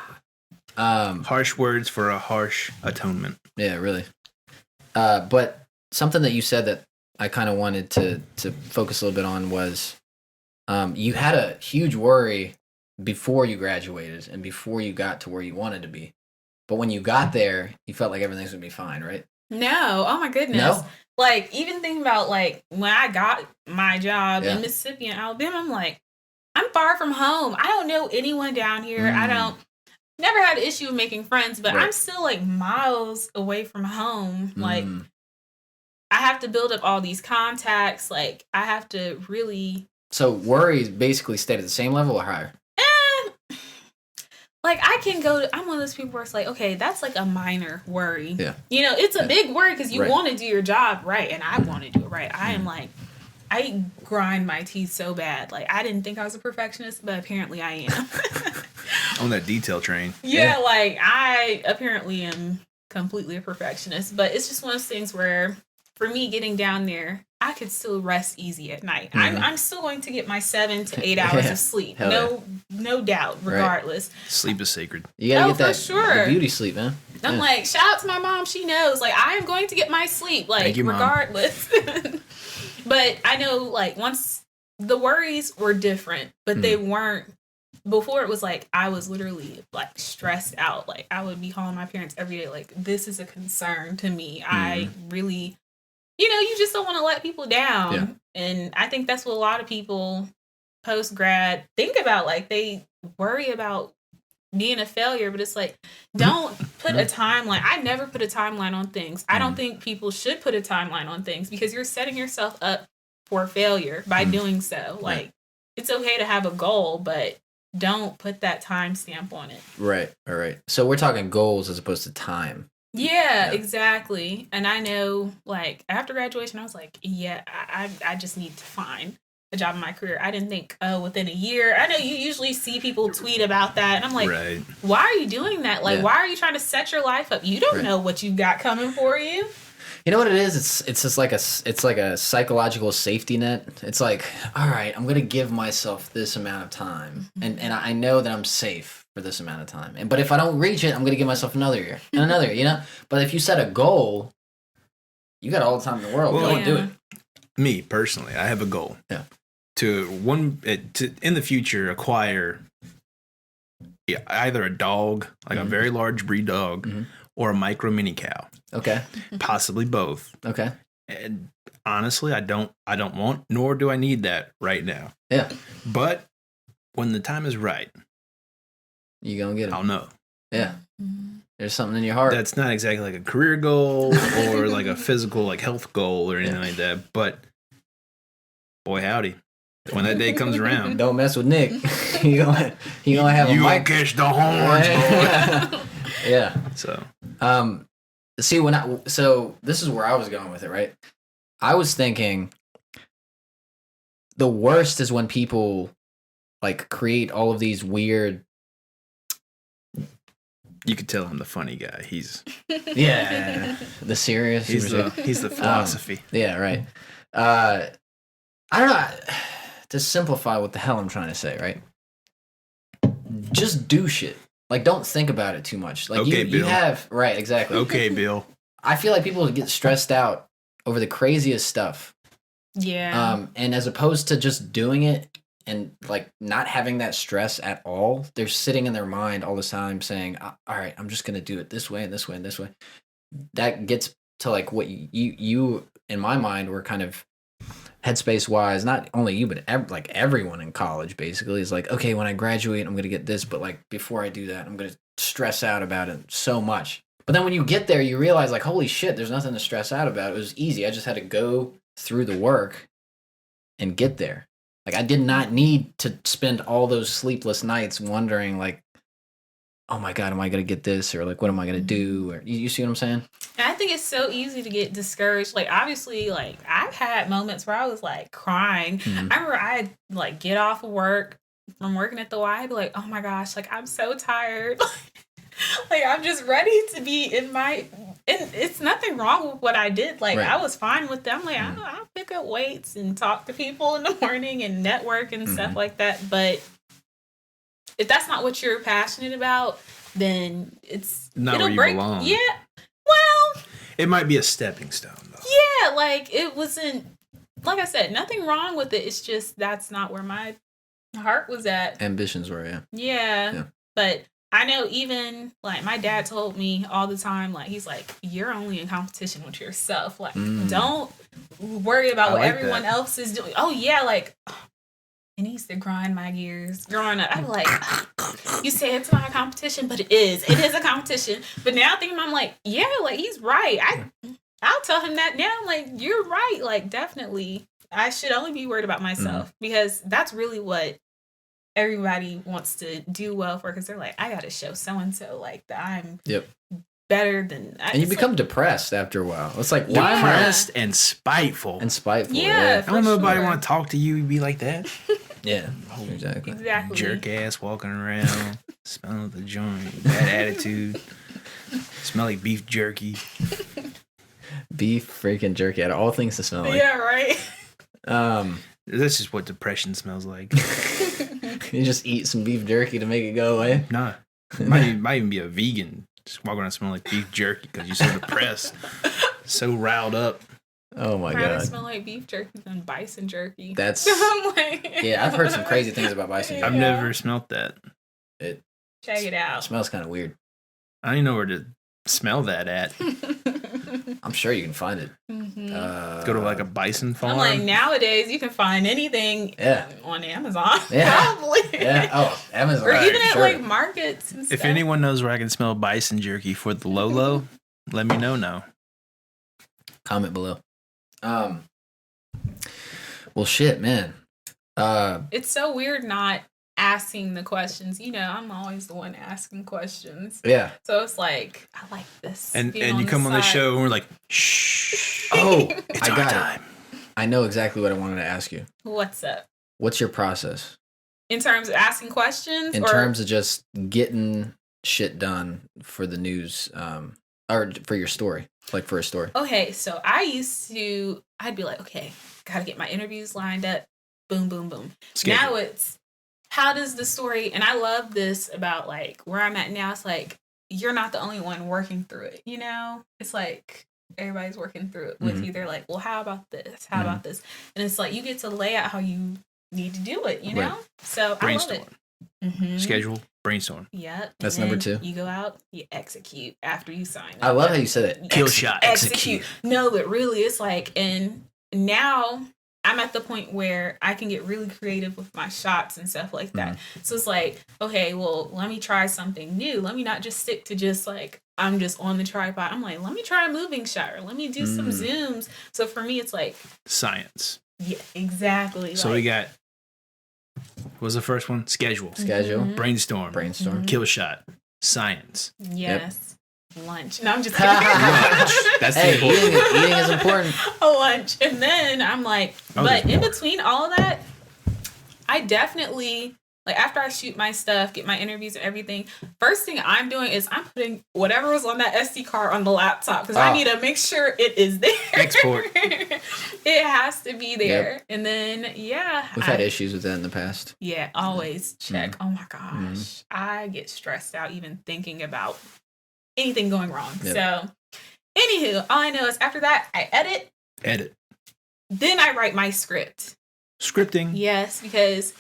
Harsh words for a harsh atonement. Yeah, really. But something that you said that I kind of wanted to focus a little bit on was you had a huge worry before you graduated and before you got to where you wanted to be. But when you got there, you felt like everything's going to be fine, right? No. Oh, my goodness. No? Like, even thinking about, like, when I got my job in Mississippi and Alabama, I'm like, I'm far from home. I don't know anyone down here. Never had an issue with making friends, but I'm still, like, miles away from home. Like, I have to build up all these contacts. Like, I have to really... So worry basically stayed at the same level or higher? Like, I can go... I'm one of those people where it's like, okay, that's like a minor worry. Yeah. You know, it's a big worry because you want to do your job right, and I want to do it right. I am like... I grind my teeth so bad. Like, I didn't think I was a perfectionist, but apparently I am. On that detail train. Yeah, like, I apparently am completely a perfectionist. But it's just one of those things where... For me, getting down there, I could still rest easy at night. I'm still going to get my 7 to 8 hours of sleep. No doubt, regardless. Right. Sleep is sacred. You gotta get that beauty sleep, man. I'm like, shout out to my mom. She knows. Like, I am going to get my sleep. Like, regardless. But I know, like, once the worries were different, but they weren't. Before it was like, I was literally, like, stressed out. Like, I would be calling my parents every day, like, this is a concern to me. I really... You know, you just don't want to let people down. Yeah. And I think that's what a lot of people post-grad think about. Like, they worry about being a failure, but it's like, don't put a timeline. I never put a timeline on things. I don't think people should put a timeline on things because you're setting yourself up for failure by doing so. Like, it's okay to have a goal, but don't put that time stamp on it. Right. All right. So we're talking goals as opposed to time. Yeah, exactly. And I know, like, after graduation, I was like, I just need to find a job in my career. I didn't think, within a year. I know you usually see people tweet about that. And I'm like, why are you doing that? Like, why are you trying to set your life up? You don't know what you've got coming for you. You know what it is? It's just like a psychological safety net. It's like, all right, I'm going to give myself this amount of time. And I know that I'm safe for this amount of time. But if I don't reach it, I'm going to give myself another year and another year, you know? But if you set a goal, you got all the time in the world. Go and do it. Me, personally, I have a goal. Yeah. To in the future, acquire either a dog, like a very large breed dog, or a micro mini cow. Okay. Possibly both. Okay. And honestly, I don't want, nor do I need that right now. Yeah. But when the time is right, you gonna get it. I'll know. Yeah. There's something in your heart. That's not exactly like a career goal or like a physical like health goal or anything like that. But boy howdy, when that day comes around, don't mess with Nick. you gonna have you gonna catch the horns, boy. Yeah. So, See, so this is where I was going with it, right? I was thinking the worst is when people like create all of these weird. you could tell I'm the funny guy. He's The serious. he's the philosophy. Yeah, right. I don't know. To simplify what the hell I'm trying to say, right? Just do shit. Like, don't think about it too much. Like, Okay, you Bill. have right, exactly. Okay, Bill. I feel like people get stressed out over the craziest stuff. Yeah. And as opposed to just doing it and like not having that stress at all, they're sitting in their mind all the time saying, "All right, I'm just gonna do it this way and this way and this way." That gets to like what you in my mind were kind of headspace wise. Not only you, but like everyone in college basically is like, okay, when I graduate, I'm gonna get this, but like before I do that, I'm gonna stress out about it so much. But then when you get there, you realize like, holy shit, there's nothing to stress out about. It was easy. I just had to go through the work and get there. Like I did not need to spend all those sleepless nights wondering like, oh my God, am I going to get this? Or like, what am I going to do? Or you see what I'm saying? And I think it's so easy to get discouraged. Like, obviously, like, I've had moments where I was, like, crying. Mhm. I remember I'd, like, get off of work from working at the Y. I'd be like, oh, my gosh, like, I'm so tired. Like, I'm just ready to be in my... And it's nothing wrong with what I did. Like, Right. I was fine with them. Like, I'll pick up weights and talk to people in the morning and network and stuff like that. But if that's not what you're passionate about, then Not it'll where you break. belong. Yeah. Well, It might be a stepping stone, though. yeah, like it wasn't, like I said, nothing wrong with it. It's just that's not where my heart was at. Ambitions were, yeah. Yeah. But I know even like my dad told me all the time, like he's like, you're only in competition with yourself. Like, don't worry about I what like everyone that. else is doing. Oh, yeah, like it needs to grind my gears. Growing up, I'm like, you say it's not a competition, but it is. It is a competition. But now thinking, I'm like, yeah, like he's right. I'll tell him that now. Like, you're right. Like, definitely, I should only be worried about myself because that's really what everybody wants to do well for. Because they're like, I got to show so and so like that I'm better than. And you become depressed after a while. It's like, why am I Depressed and spiteful. and spiteful? Yeah. I don't know nobody sure. want to talk to you. Be like that. Yeah, exactly. Exactly. Jerk ass walking around, smelling the joint, bad attitude, smell like beef jerky. Beef freaking jerky out of all things to smell like. Yeah, right. That's just what depression smells like. You just eat some beef jerky to make it go away. Nah, might even be a vegan. Just walking around smelling like beef jerky because you're so depressed, so riled up. Oh my I'd rather God. smell like beef jerky than bison jerky. That's I'm like, yeah. I've heard some crazy things about bison jerky. I've never smelt that. It check it out. smells kind of weird. I don't even know where to smell that at. I'm sure you can find it. Mhm. Go to like a bison farm. I'm like, nowadays you can find anything on Amazon. Yeah. Probably. Yeah. Oh, Amazon. Or even at sure. like markets and stuff. If anyone knows where I can smell bison jerky for the Lolo, let me know now. Comment below. Well, shit, man. It's so weird not asking the questions. You know, I'm always the one asking questions. Yeah. So it's like, I like this. And being you come on the side. show and we're like, shh. Oh, It's I our got time. it. I know exactly what I wanted to ask you. What's up? What's your process In terms of asking questions? in or terms of just getting shit done for the news, or for your story, like for a story? Okay, so I'd be like, okay, gotta get my interviews lined up. Boom, boom, boom. Schedule. Now it's, how does the story, and I love this about like where I'm at now, it's like, you're not the only one working through it, you know? It's like, everybody's working through it with you. They're like, well, how about this? How about this? And it's like, you get to lay out how you need to do it, you know? Right. So Brainstorm. I love it. Schedule, brainstorm. Yep. That's And number then 2. You go out, you execute after you sign I up. love how you said it. Kill shot, execute. No, but really, it's like, and now I'm at the point where I can get really creative with my shots and stuff like that. So it's like, okay, well, let me try something new. Let me not just stick to just like, I'm just on the tripod. I'm like, let me try a moving shot or let me do some zooms. So for me, it's like, Science. yeah, exactly. So like, we got, what was the first one? Schedule. Schedule, Mm-hmm. Brainstorm. brainstorm, Kill shot. science. Yes. Lunch. No, I'm just kidding. Lunch. That's Hey, the important. eating is important. A lunch. And then I'm like, Oh, but there's in more. between all of that, I definitely, like, after I shoot my stuff, get my interviews and everything, first thing I'm doing is I'm putting whatever was on that SD card on the laptop because I need to make sure it is there. Export. It has to be there. Yep. And then, yeah. We've had issues with that in the past. Yeah, always check. Mm-hmm. Oh my gosh. I get stressed out even thinking about anything going wrong. Yep. So, anywho, all I know is after that, I Edit. then I write my script. Scripting. Yes, because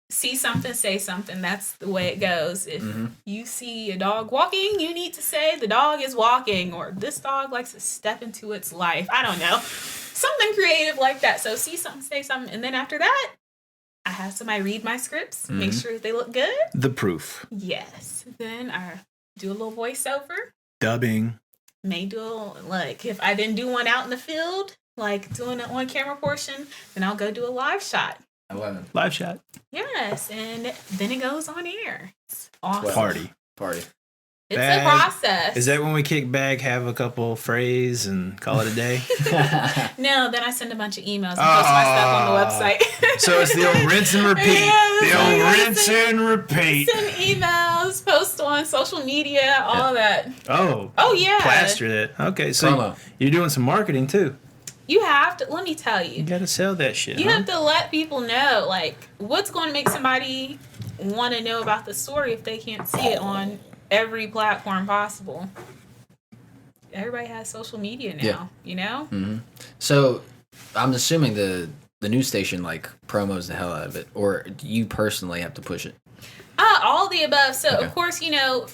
see something, say something. That's the way it goes. If Mm-hmm. you see a dog walking, you need to say the dog is walking, or this dog likes to step into its life. I don't know. Something creative like that. So see something, say something. And then after that, I have somebody read my scripts, make Mhm. sure they look good. The proof. Yes. Then I do a little voiceover. Dubbing. May do, like, if I didn't do one out in the field, like doing an on-camera portion, then I'll go do a live shot. 11. Live shot. Yes, and then it goes on air. It's awesome. Party. It's Bag. a process. Is that when we kick back, have a couple phrase, and call it a day? No, then I send a bunch of emails and post my stuff on the website. So it's the old rinse and repeat. Yeah, The it's old like rinse and repeat. Send emails, post on social media, all of that. Oh. Oh, yeah. Plaster that. Okay, so Promo. you're doing some marketing too. You have to, let me tell You you, gotta sell that shit. you huh? have to let people know, like, what's going to make somebody want to know about the story if they can't see it on every platform possible. Everybody has social media now, Yeah. you know? Mm-hmm. So I'm assuming the news station like promos the hell out of it, or do you personally have to push it? All the above. So, Okay. of course, you know,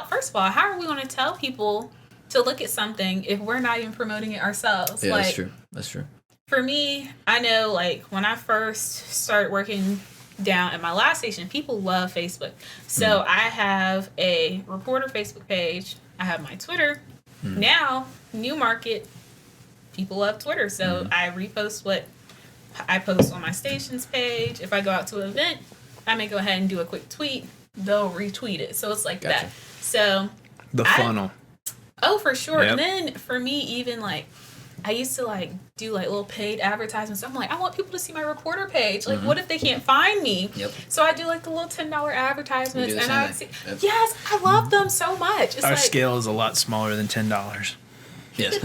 first of all, how are we going to tell people to look at something if we're not even promoting it ourselves? Yeah, like, that's true. For me, I know, like, when I first started working down at my last station, people love Facebook. So I have a reporter Facebook page. I have my Twitter. Now, new market, people love Twitter. So I repost what I post on my station's page. If I go out to an event, I may go ahead and do a quick tweet. They'll retweet it. So it's like Gotcha. that. So, The funnel. oh, for sure. Yep. And then for me, even like, I used to like do like little paid advertisements. I'm like, I want people to see my reporter page. Like, what if they can't find me? Yep. So I do like the little $10 advertisements, We do the and same I would see. thing. Yep. Yes, I love them so much. It's Our like, scale is a lot smaller than $10. Yes.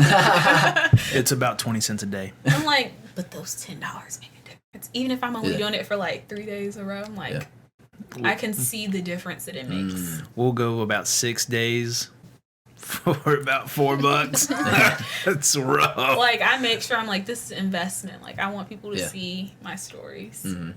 It's about 20 cents a day. I'm like, but those $10 make a difference. Even if I'm only Yeah. doing it for like 3 days in a row, I'm like, I can see the difference that it makes. We'll go about 6 days for about $4. That's rough. Like, I make sure I'm like, this is investment. Like, I want people to Yeah. see my stories. Mm-hmm.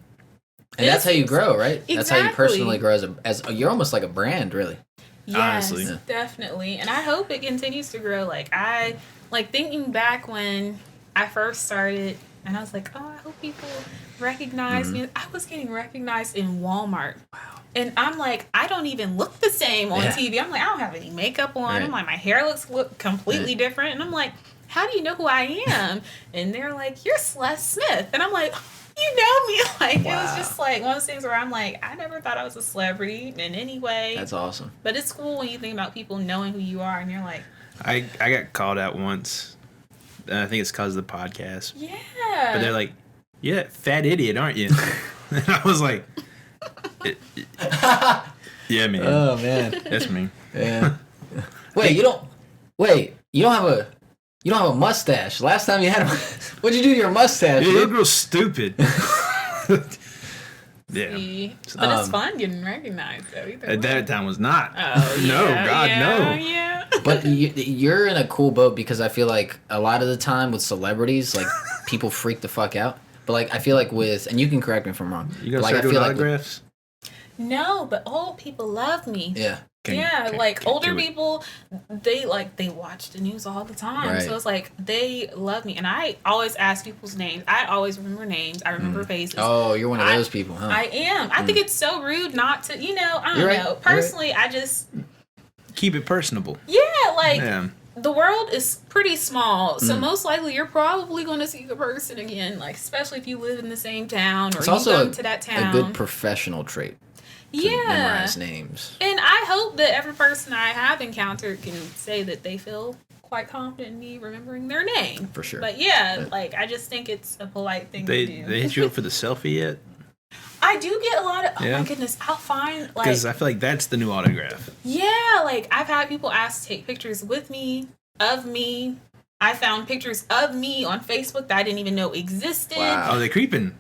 And that's how you grow, right? That's how you Exactly. personally grow as you're almost like a brand, really. Yes, Honestly. Yeah. definitely. And I hope it continues to grow. Like, I like thinking back when I first started, and I was like, oh, I hope people recognize me. I was getting recognized in Walmart. Wow. And I'm like, I don't even look the same on Yeah. TV. I'm like, I don't have any makeup on. Right. I'm like, my hair look completely different. And I'm like, how do you know who I am? And they're like, you're Celeste Smith. And I'm like, you know me. Like, it was just like one of those things where I'm like, I never thought I was a celebrity in any way. That's awesome. But it's cool when you think about people knowing who you are, and you're like, I got called out once. And I think it's because of the podcast. yeah. But they're like, yeah, fat idiot, aren't you? And I was like, yeah, man. Oh man. That's me. Yeah. Wait, you don't have a mustache. Last time you had a what'd you do to your mustache? Yeah, you dude? look real stupid. Yeah. See? But it's fun getting recognized, though. Either At way. that time was not. Oh, No, yeah, God, yeah, no. Yeah. But you're in a cool boat because I feel like a lot of the time with celebrities, like people freak the fuck out. But like I feel like with, and you can correct me if I'm wrong. You gonna but, like, start I doing feel like autographs? No, but old people love me. yeah. Like older do it. people, they watch the news all the time. Right. So it's like they love me, and I always ask people's names. I always remember names. I remember faces. Oh, you're one of those people, huh? I am. I think it's so rude not to. I don't You're right. know. You're right. Personally, I just Keep it personable. like. Yeah. The world is pretty small, so most likely you're probably going to see the person again, like especially if you live in the same town or It's you also go to that a town. good professional trait. memorize names. And I hope that every person I have encountered can say that they feel quite confident in me remembering their name. For sure. But yeah, like, I just think it's a polite thing to do. They hit you up for the selfie yet? I do get a lot of, oh my goodness, I'll find, like... Because I feel like that's the new autograph. Yeah, like, I've had people ask to take pictures with me, of me. I found pictures of me on Facebook that I didn't even know existed. Wow. Oh, they're creeping.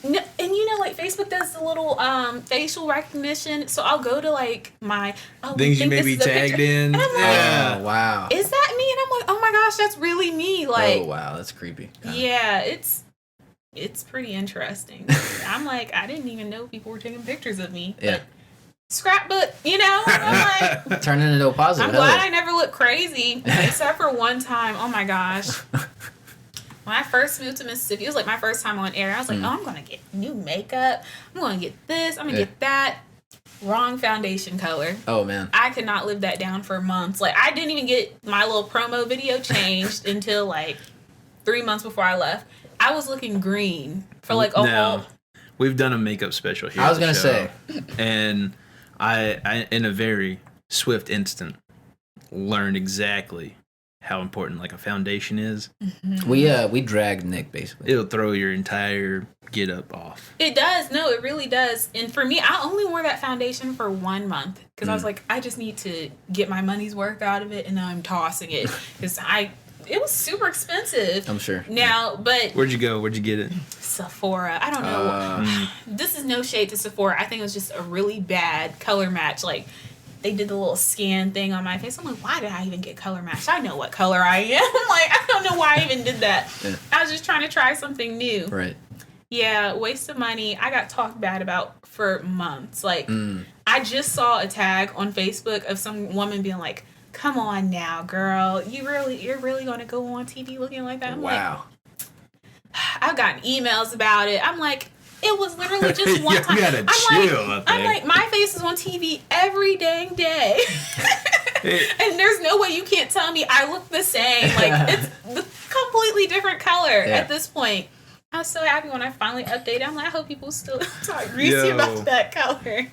No, and you know, like, Facebook does the little facial recognition, so I'll go to, like, my... things you may be tagged in. And I'm like, yeah. Oh, wow. is that me? And I'm like, oh my gosh, that's really me. Like, oh, wow, that's creepy. Yeah, it's pretty interesting. I'm like, I didn't even know people were taking pictures of me. Yeah. Scrapbook, you know? I'm like... Turn it into a positive. I'm glad I never looked crazy, except for one time. Oh my gosh. When I first moved to Mississippi, it was like my first time on air. I was like, oh, I'm going to get new makeup. I'm going to get this. I'm going to get that. Wrong foundation color. Oh, man. I could not live that down for months. Like, I didn't even get my little promo video changed until like 3 months before I left. I was looking green for like a whole... We've done a makeup special here. I was going to say. And I, in a very swift instant, learned exactly how important like a foundation is. Mm-hmm. We dragged Nick basically. It'll throw your entire get up off. It does. No, it really does. And for me, I only wore that foundation for 1 month because I was like, I just need to get my money's worth out of it, and now I'm tossing it because it was super expensive. I'm sure. Now, but Where'd you go? Where'd you get it? Sephora. I don't know. This is no shade to Sephora. I think it was just a really bad color match. Like, they did the little scan thing on my face. I'm like, why did I even get color matched? I know what color I am. Like, I don't know why I even did that. Yeah. I was just trying to try something new. Right. Yeah, waste of money. I got talked bad about for months. Like, I just saw a tag on Facebook of some woman being like, come on now, girl. You're really going to go on TV looking like that? I'm wow. Like, I've gotten emails about it. I'm like, it was literally just one time. I'm like, my face is on TV every dang day. And there's no way you can't tell me I look the same. Like, it's the completely different color at this point. I was so happy when I finally updated. I'm like, I hope people still talk greasy about that color.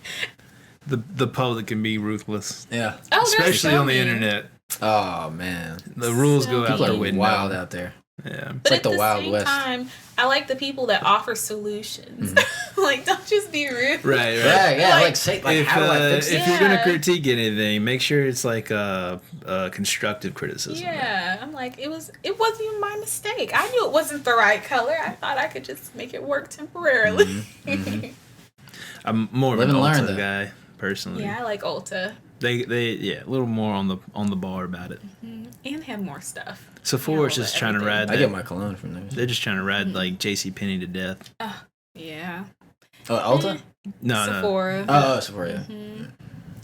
The public can be ruthless. Yeah. Oh, especially on the internet. Oh, man. The rules go out the window. Wild out there. Yeah. It's like the Wild West. Time, I like the people that offer solutions. Like, don't just be rude. Right. Yeah. Like say, like, how do I fix it? If you're gonna critique anything, make sure it's like a constructive criticism. Yeah. I'm like, it wasn't even my mistake. I knew it wasn't the right color. I thought I could just make it work temporarily. I'm more of an Ulta guy personally. Yeah, I like Ulta. They a little more on the bar about it. And have more stuff. Sephora's just trying to ride. I get my cologne from there. They're just trying to ride like JCPenney to death. Yeah. Oh, Ulta? No, Sephora. Oh, Sephora. Yeah. Mm-hmm.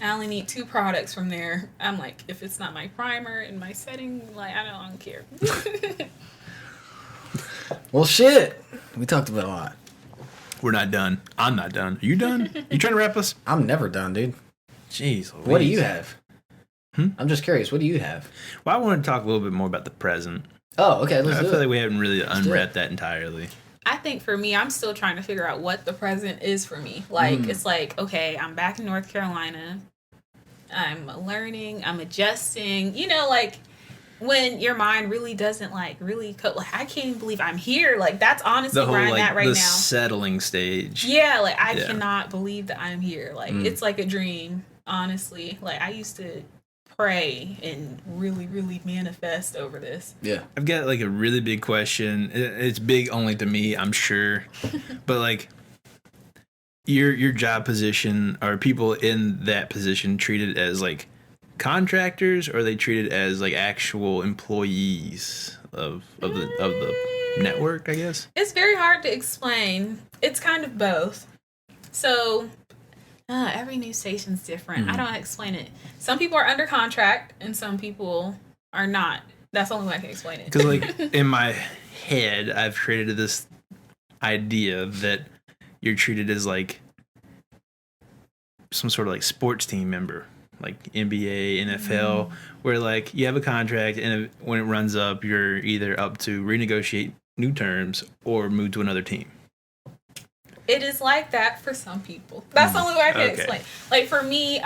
I only need 2 products from there. I'm like, if it's not my primer and my setting, like, I don't care. Well, shit. We talked about a lot. We're not done. I'm not done. Are you done? You trying to wrap us? I'm never done, dude. Jeez. What do you have? I'm just curious. What do you have? Well, I want to talk a little bit more about the present. Oh, okay. I feel like we haven't really unwrapped that entirely. I think for me, I'm still trying to figure out what the present is for me. Like, it's like, okay, I'm back in North Carolina. I'm learning. I'm adjusting. You know, like, when your mind really doesn't, like, really cope. Like, I can't even believe I'm here. Like, that's honestly where I'm at right now. The settling stage. Yeah, like, I cannot believe that I'm here. Like, it's like a dream, honestly. Like, I used to pray and really, really manifest over this. Yeah. I've got, like, a really big question. It's big only to me, I'm sure. But, like, your job position, are people in that position treated as, like, contractors, or are they treated as, like, actual employees of the network, I guess? It's very hard to explain. It's kind of both. So every news station's different. I don't explain it. Some people are under contract and some people are not. That's the only way I can explain it. Because, like, in my head, I've created this idea that you're treated as, like, some sort of, like, sports team member, like NBA, NFL, where, like, you have a contract, and when it runs up, you're either up to renegotiate new terms or move to another team. It is like that for some people. That's the only way I can explain. Like for me,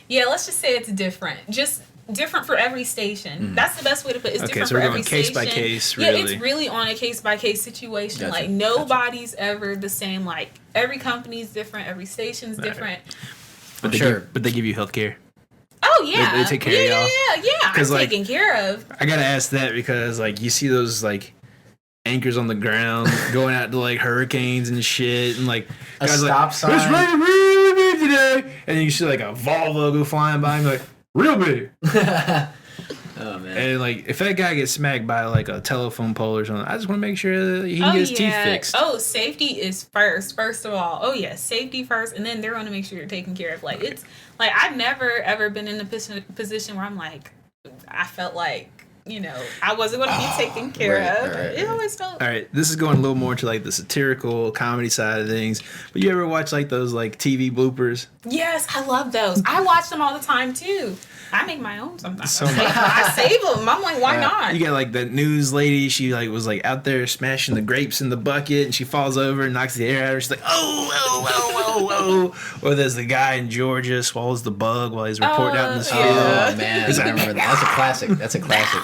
yeah, let's just say it's different. Just different for every station. That's the best way to put it. It's different so for we're every going case station. by case, Yeah, really. it's really on a case by case situation. Gotcha. Like nobody's ever the same. Like every company's different, every station's different. But they give you health care. Oh yeah, They take care of y'all. Yeah. I'm like, taken care of. I gotta ask that because like you see those like anchors on the ground going out to like hurricanes and shit, and like a guys stop like, sign. It's raining really big today, and then you see like a Volvo go flying by and be like real big. Oh man! And like if that guy gets smacked by like a telephone pole or something, I just want to make sure that he can get his teeth fixed. Oh, safety is first of all. Oh yeah, safety first, and then they're going to make sure you're taken care of. Like it's like I've never ever been in a position where I'm like I felt like I wasn't going to be taken care of. It always felt. All right, this is going a little more to like the satirical comedy side of things. But you ever watch like those like TV bloopers? Yes, I love those. I watch them all the time too. I make my own sometimes. So I save them. I'm like, why not? You got like that news lady. She like was like out there smashing the grapes in the bucket, and she falls over and knocks the air out of her. She's like, oh. Or there's the guy in Georgia swallows the bug while he's reporting out in the field. Oh man, I remember that. That's a classic. That's a classic.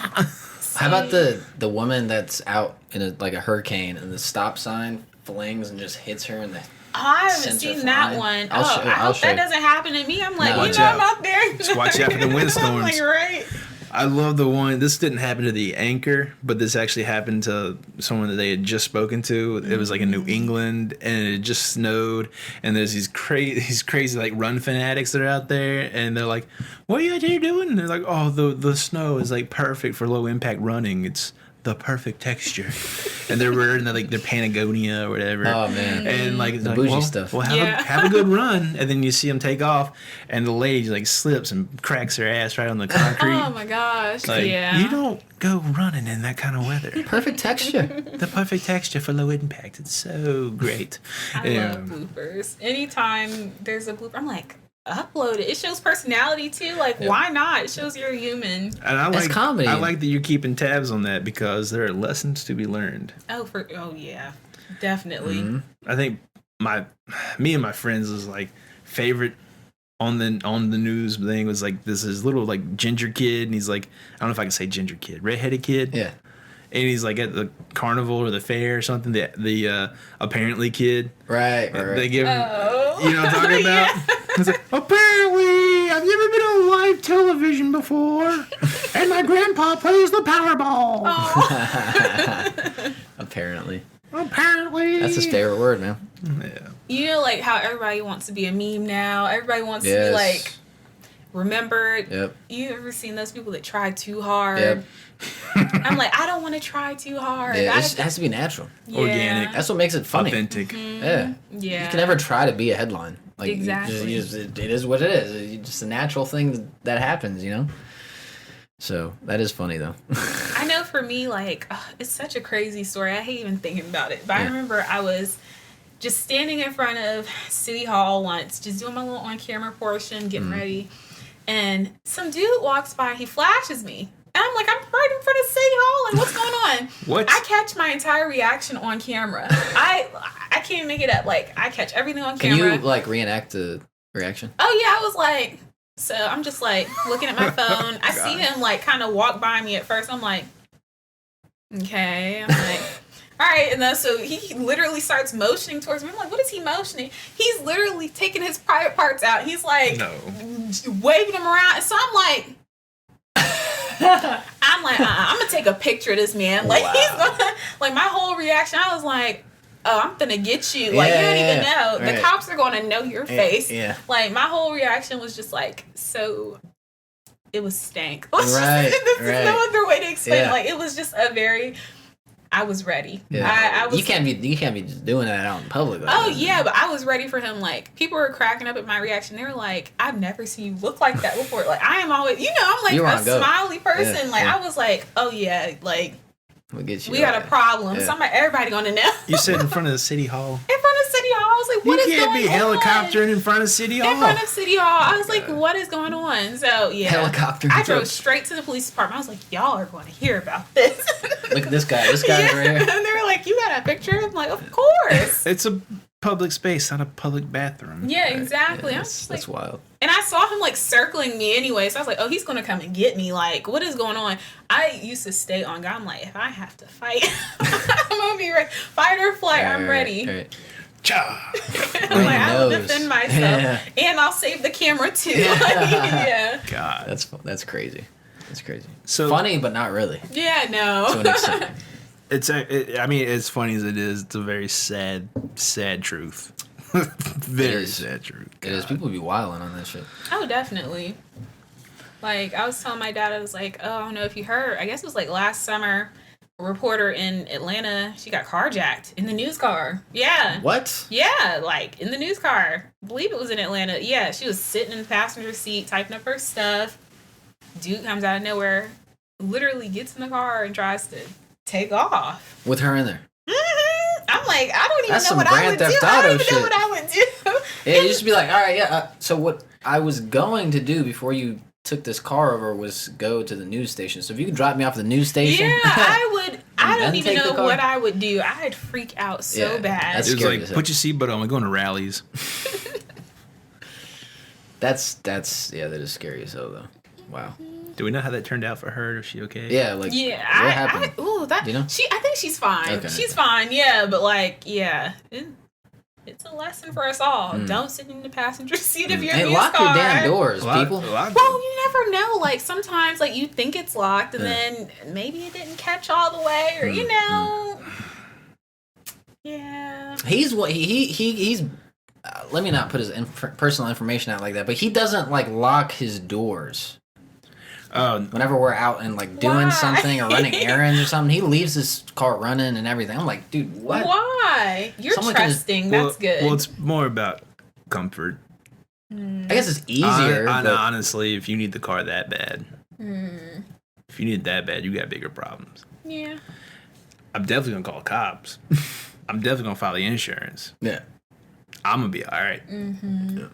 How about the woman that's out in a hurricane and the stop sign flings and just hits her in the. I haven't seen that one. I hope that doesn't happen to me. I'm like, I'm out there. Just watch out for the windstorms. I'm like, right. I love the one. This didn't happen to the anchor, but this actually happened to someone that they had just spoken to. It was like in New England, and it just snowed. And there's these crazy like run fanatics that are out there, and they're like, "What are you out here doing?" And they're like, "Oh, the snow is like perfect for low impact running. It's the perfect texture." And they're wearing their Patagonia or whatever. Oh man! And like the bougie stuff. Well, have a good run, and then you see them take off, and the lady like slips and cracks her ass right on the concrete. Oh my gosh! Like, yeah. You don't go running in that kind of weather. Perfect texture. The perfect texture for low impact. It's so great. I love bloopers. Anytime there's a blooper, I'm like, upload it. It shows personality too. Like, why not? It shows you're a human. And I like comedy. I like that you're keeping tabs on that because there are lessons to be learned. Oh yeah, definitely. Mm-hmm. I think me and my friends was like favorite on the news thing was like this little like ginger kid, and he's like, I don't know if I can say ginger kid, redheaded kid. Yeah. And he's like at the carnival or the fair or something. The apparently kid. Right. They give him, you know what I'm talking about? It's like, apparently, I've never been on live television before, and my grandpa plays the Powerball. Apparently. That's his favorite word, man. Yeah. You know, like how everybody wants to be a meme now. Everybody wants to be like remembered. Yep. You ever seen those people that try too hard? Yep. I'm like, I don't want to try too hard. Yeah, it has to be natural. Yeah. Organic. That's what makes it funny. Authentic. Yeah. Yeah. You can never try to be a headline. Like, exactly. It is what it is. It's just a natural thing that happens, So that is funny though. I know for me, like, it's such a crazy story. I hate even thinking about it. But I remember I was just standing in front of City Hall once, just doing my little on-camera portion, getting ready. And some dude walks by, he flashes me. And I'm like, I'm right in front of City Hall. Like, what's going on? What? I catch my entire reaction on camera. I can't make it up. Like, I catch everything on camera. Can you, like, reenact the reaction? Oh, yeah. I was like, so I'm just, like, looking at my phone. I see him, like, kind of walk by me at first. I'm like, okay. I'm like, all right. And then so he literally starts motioning towards me. I'm like, what is he motioning? He's literally taking his private parts out. He's, like, waving them around. And so I'm like, I'm gonna take a picture of this man. Like, he's gonna, like, my whole reaction, I was like, oh, I'm gonna get you. Like, you don't even know. The cops are gonna know your face. Yeah. Like, my whole reaction was just like, so it was stank. Right. There's no other way to explain it. Yeah. Like, it was just I was ready. Yeah. I was. You can't be just doing that out in public. Like Oh that. yeah, but I was ready for him. Like, people were cracking up at my reaction. They were like, "I've never seen you look like that before." Like, I am always, I'm like a smiley person. Yeah, like, I was like, "Oh yeah, like we'll get you. We got a problem. Yeah. Everybody gonna know." You sit in front of the City Hall. In front of City Hall, I was like, "What is going on?" You can't be helicoptering in front of City Hall. In front of City Hall, I was like, "What is going on?" So yeah, helicopter. I drove straight to the police department. I was like, "Y'all are going to hear about this." Look at this guy. This guy's right here. And they were like, like, you got a picture? I'm like, of course. It's a public space, not a public bathroom. Yeah, exactly. Yeah, I'm just that's like, wild. and I saw him like circling me anyway, so I was like, oh, he's gonna come and get me. Like, what is going on? I used to stay on guard. I'm like, if I have to fight, I'm gonna be ready. Fight or flight, I'm ready. Right. Cha! I'm like, I will knows? defend myself, Yeah. and I'll save the camera too. Yeah. Yeah. God. That's crazy. That's crazy. So Funny, but not really. Yeah, no. To an extent. I mean, as funny as it is, it's a very sad truth. Very is. sad truth. It is. People be wilding on that shit. Oh, definitely. Like, I was telling my dad, I was like, oh, I don't know if you heard. I guess it was like last summer, a reporter in Atlanta, she got carjacked in the news car. Yeah. What? Yeah, like in the news car. I believe it was in Atlanta. Yeah, she was sitting in the passenger seat, typing up her stuff. Dude comes out of nowhere, literally gets in the car and tries to take off. With her in there. I'm like, I don't even That's know some what I Grand would do. Theft I Auto don't even know shit. what I would do. Yeah, you just be like, all right, yeah. So what I was going to do before you took this car over was go to the news station. So if you could drop me off at the news station. Yeah, I would. I And don't then even take the know car? what I would do. I'd freak out so Yeah, bad. that's It was scary like, as hell. put your seatbelt on. We're going to rallies. That's yeah, that is scary as hell though. Wow. Do we know how that turned out for her? Is she okay? Yeah, like Yeah, what happened? that You know? I think she's fine. Okay. She's fine. Yeah, but like, yeah, it's a lesson for us all. Don't sit in the passenger seat of your Hey, news lock car. your damn doors, people. Well, you never know. Like sometimes, like you think it's locked, and then maybe it didn't catch all the way, or you know. Yeah. He's what he's. Let me not put his personal information out like that, but he doesn't like lock his doors. Whenever we're out and like doing Why? something or running errands or something, he leaves his car running and everything. I'm like, dude, what? Why? You're Someone can just- trusting. That's good. Well, it's more about comfort. I guess it's easier. but Honestly, if you need the car that bad, if you need it that bad, you got bigger problems. Yeah. I'm definitely gonna call cops. I'm definitely gonna file the insurance. yeah. I'm gonna be all right. I'm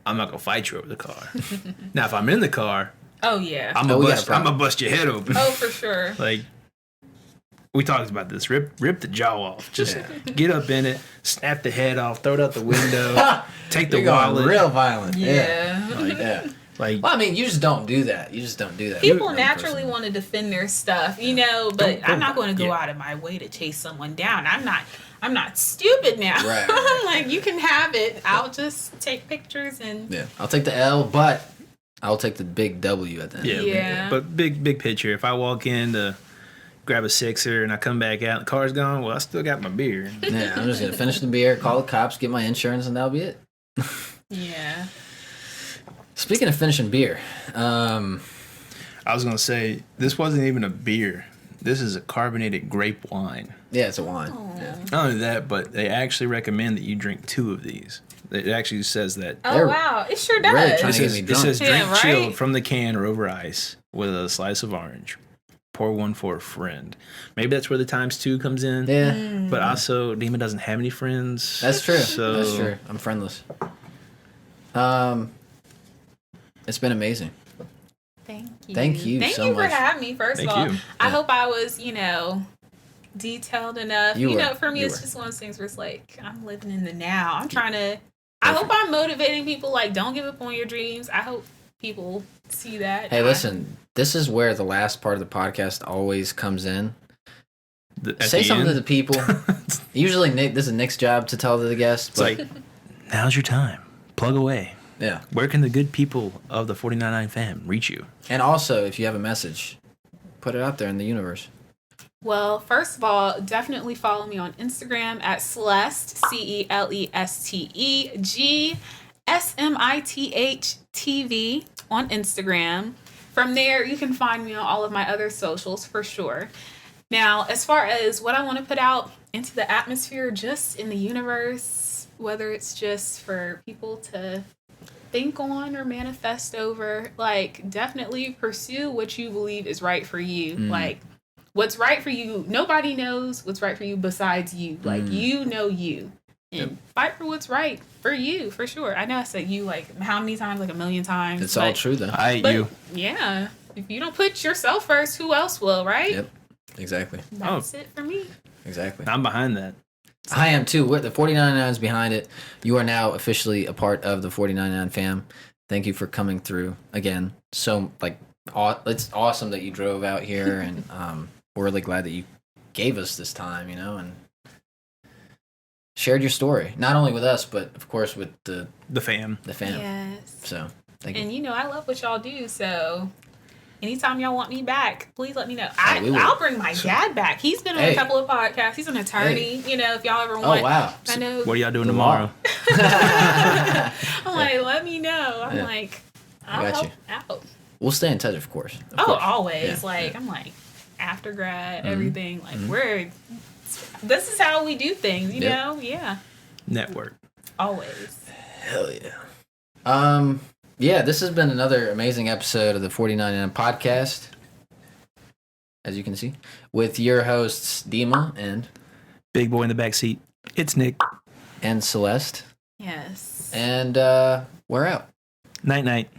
not gonna fight you over the car. Now, if I'm in the car, Oh yeah. I'm we got a gonna problem. bust your head open. Oh, for sure. Like we talked about this. Rip the jaw off. Just get up in it, snap the head off, throw it out the window, take the You're going wallet. real violent. Yeah. Yeah. Like Well, I mean, you just don't do that. You just don't do that. People You- naturally want to defend their stuff, you know, but Don't- I'm not going to go yeah. out of my way to chase someone down. I'm not stupid now. Right. I'm like, you can have it. I'll just take pictures and Yeah. I'll take the L, but I'll take the big W at the end. Yeah. But big picture. If I walk in to grab a sixer and I come back out, and the car's gone. Well, I still got my beer. Yeah, I'm just gonna finish the beer, call the cops, get my insurance, and that'll be it. yeah. Speaking of finishing beer, I was gonna say this wasn't even a beer. This is a carbonated grape wine. yeah, it's a wine. Yeah. Not only that, but they actually recommend that you drink 2 of these. It actually says that. Oh They're wow, it sure does. really trying It to get says, me it drunk. says drink Yeah, right? chilled from the can or over ice with a slice of orange. Pour one for a friend. Maybe that's where the ×2 comes in. Yeah, But also, Dima doesn't have any friends. that's true. So That's true. I'm friendless. It's been amazing. Thank you. Thank you Thank so you for much. having me. First Thank of all, you. I Yeah. hope I was, detailed enough. You You were. know, for me, You it's were. just one of those things where it's like I'm living in the now. I'm trying to. I hope I'm motivating people. Like, don't give up on your dreams. I hope people see that. Hey, listen, this is where the last part of the podcast always comes in. At Say the something to end, the people. Usually, Nick, this is Nick's job to tell to the guests. it's But like, now's your time. Plug away. yeah, Where can the good people of the 499 fam reach you? and also if you have a message, put it out there in the universe. Well, first of all, definitely follow me on Instagram at Celeste, CELESTEGSMITHTV on Instagram. From there, you can find me on all of my other socials for sure. Now, as far as what I want to put out into the atmosphere, just in the universe, whether it's just for people to think on or manifest over, like, definitely pursue what you believe is right for you. Like, what's right for you, nobody knows what's right for you besides you. Like, you know you. And fight for what's right for you, for sure. I know I said you, like, how many times? Like, a million times. It's all true, though. I But, you. yeah. If you don't put yourself first, who else will, right? Yep, exactly. That's it for me. Exactly. I'm behind that. I am too. The 4099 is behind it. You are now officially a part of the 4099 fam. Thank you for coming through again. So it's awesome that you drove out here, and we're really glad that you gave us this time, and shared your story, not only with us, but of course with the fam. Yes. So thank you. And I love what y'all do. So anytime y'all want me back, please let me know. I'll bring my dad back. He's been on a couple of podcasts. He's an attorney. If y'all ever want. Oh wow. I know. What are y'all doing tomorrow? I'm like, let me know. I'm like, I'll help out. We'll stay in touch, of course. Always. Yeah. I'm like, after grad, everything. Like this is how we do things, you know? Yeah. Network. Always. Hell yeah. Yeah, this has been another amazing episode of the 4099 podcast, as you can see, with your hosts, Dima and... Big boy in the back seat. It's Nick. And Celeste. Yes. And we're out. Night-night.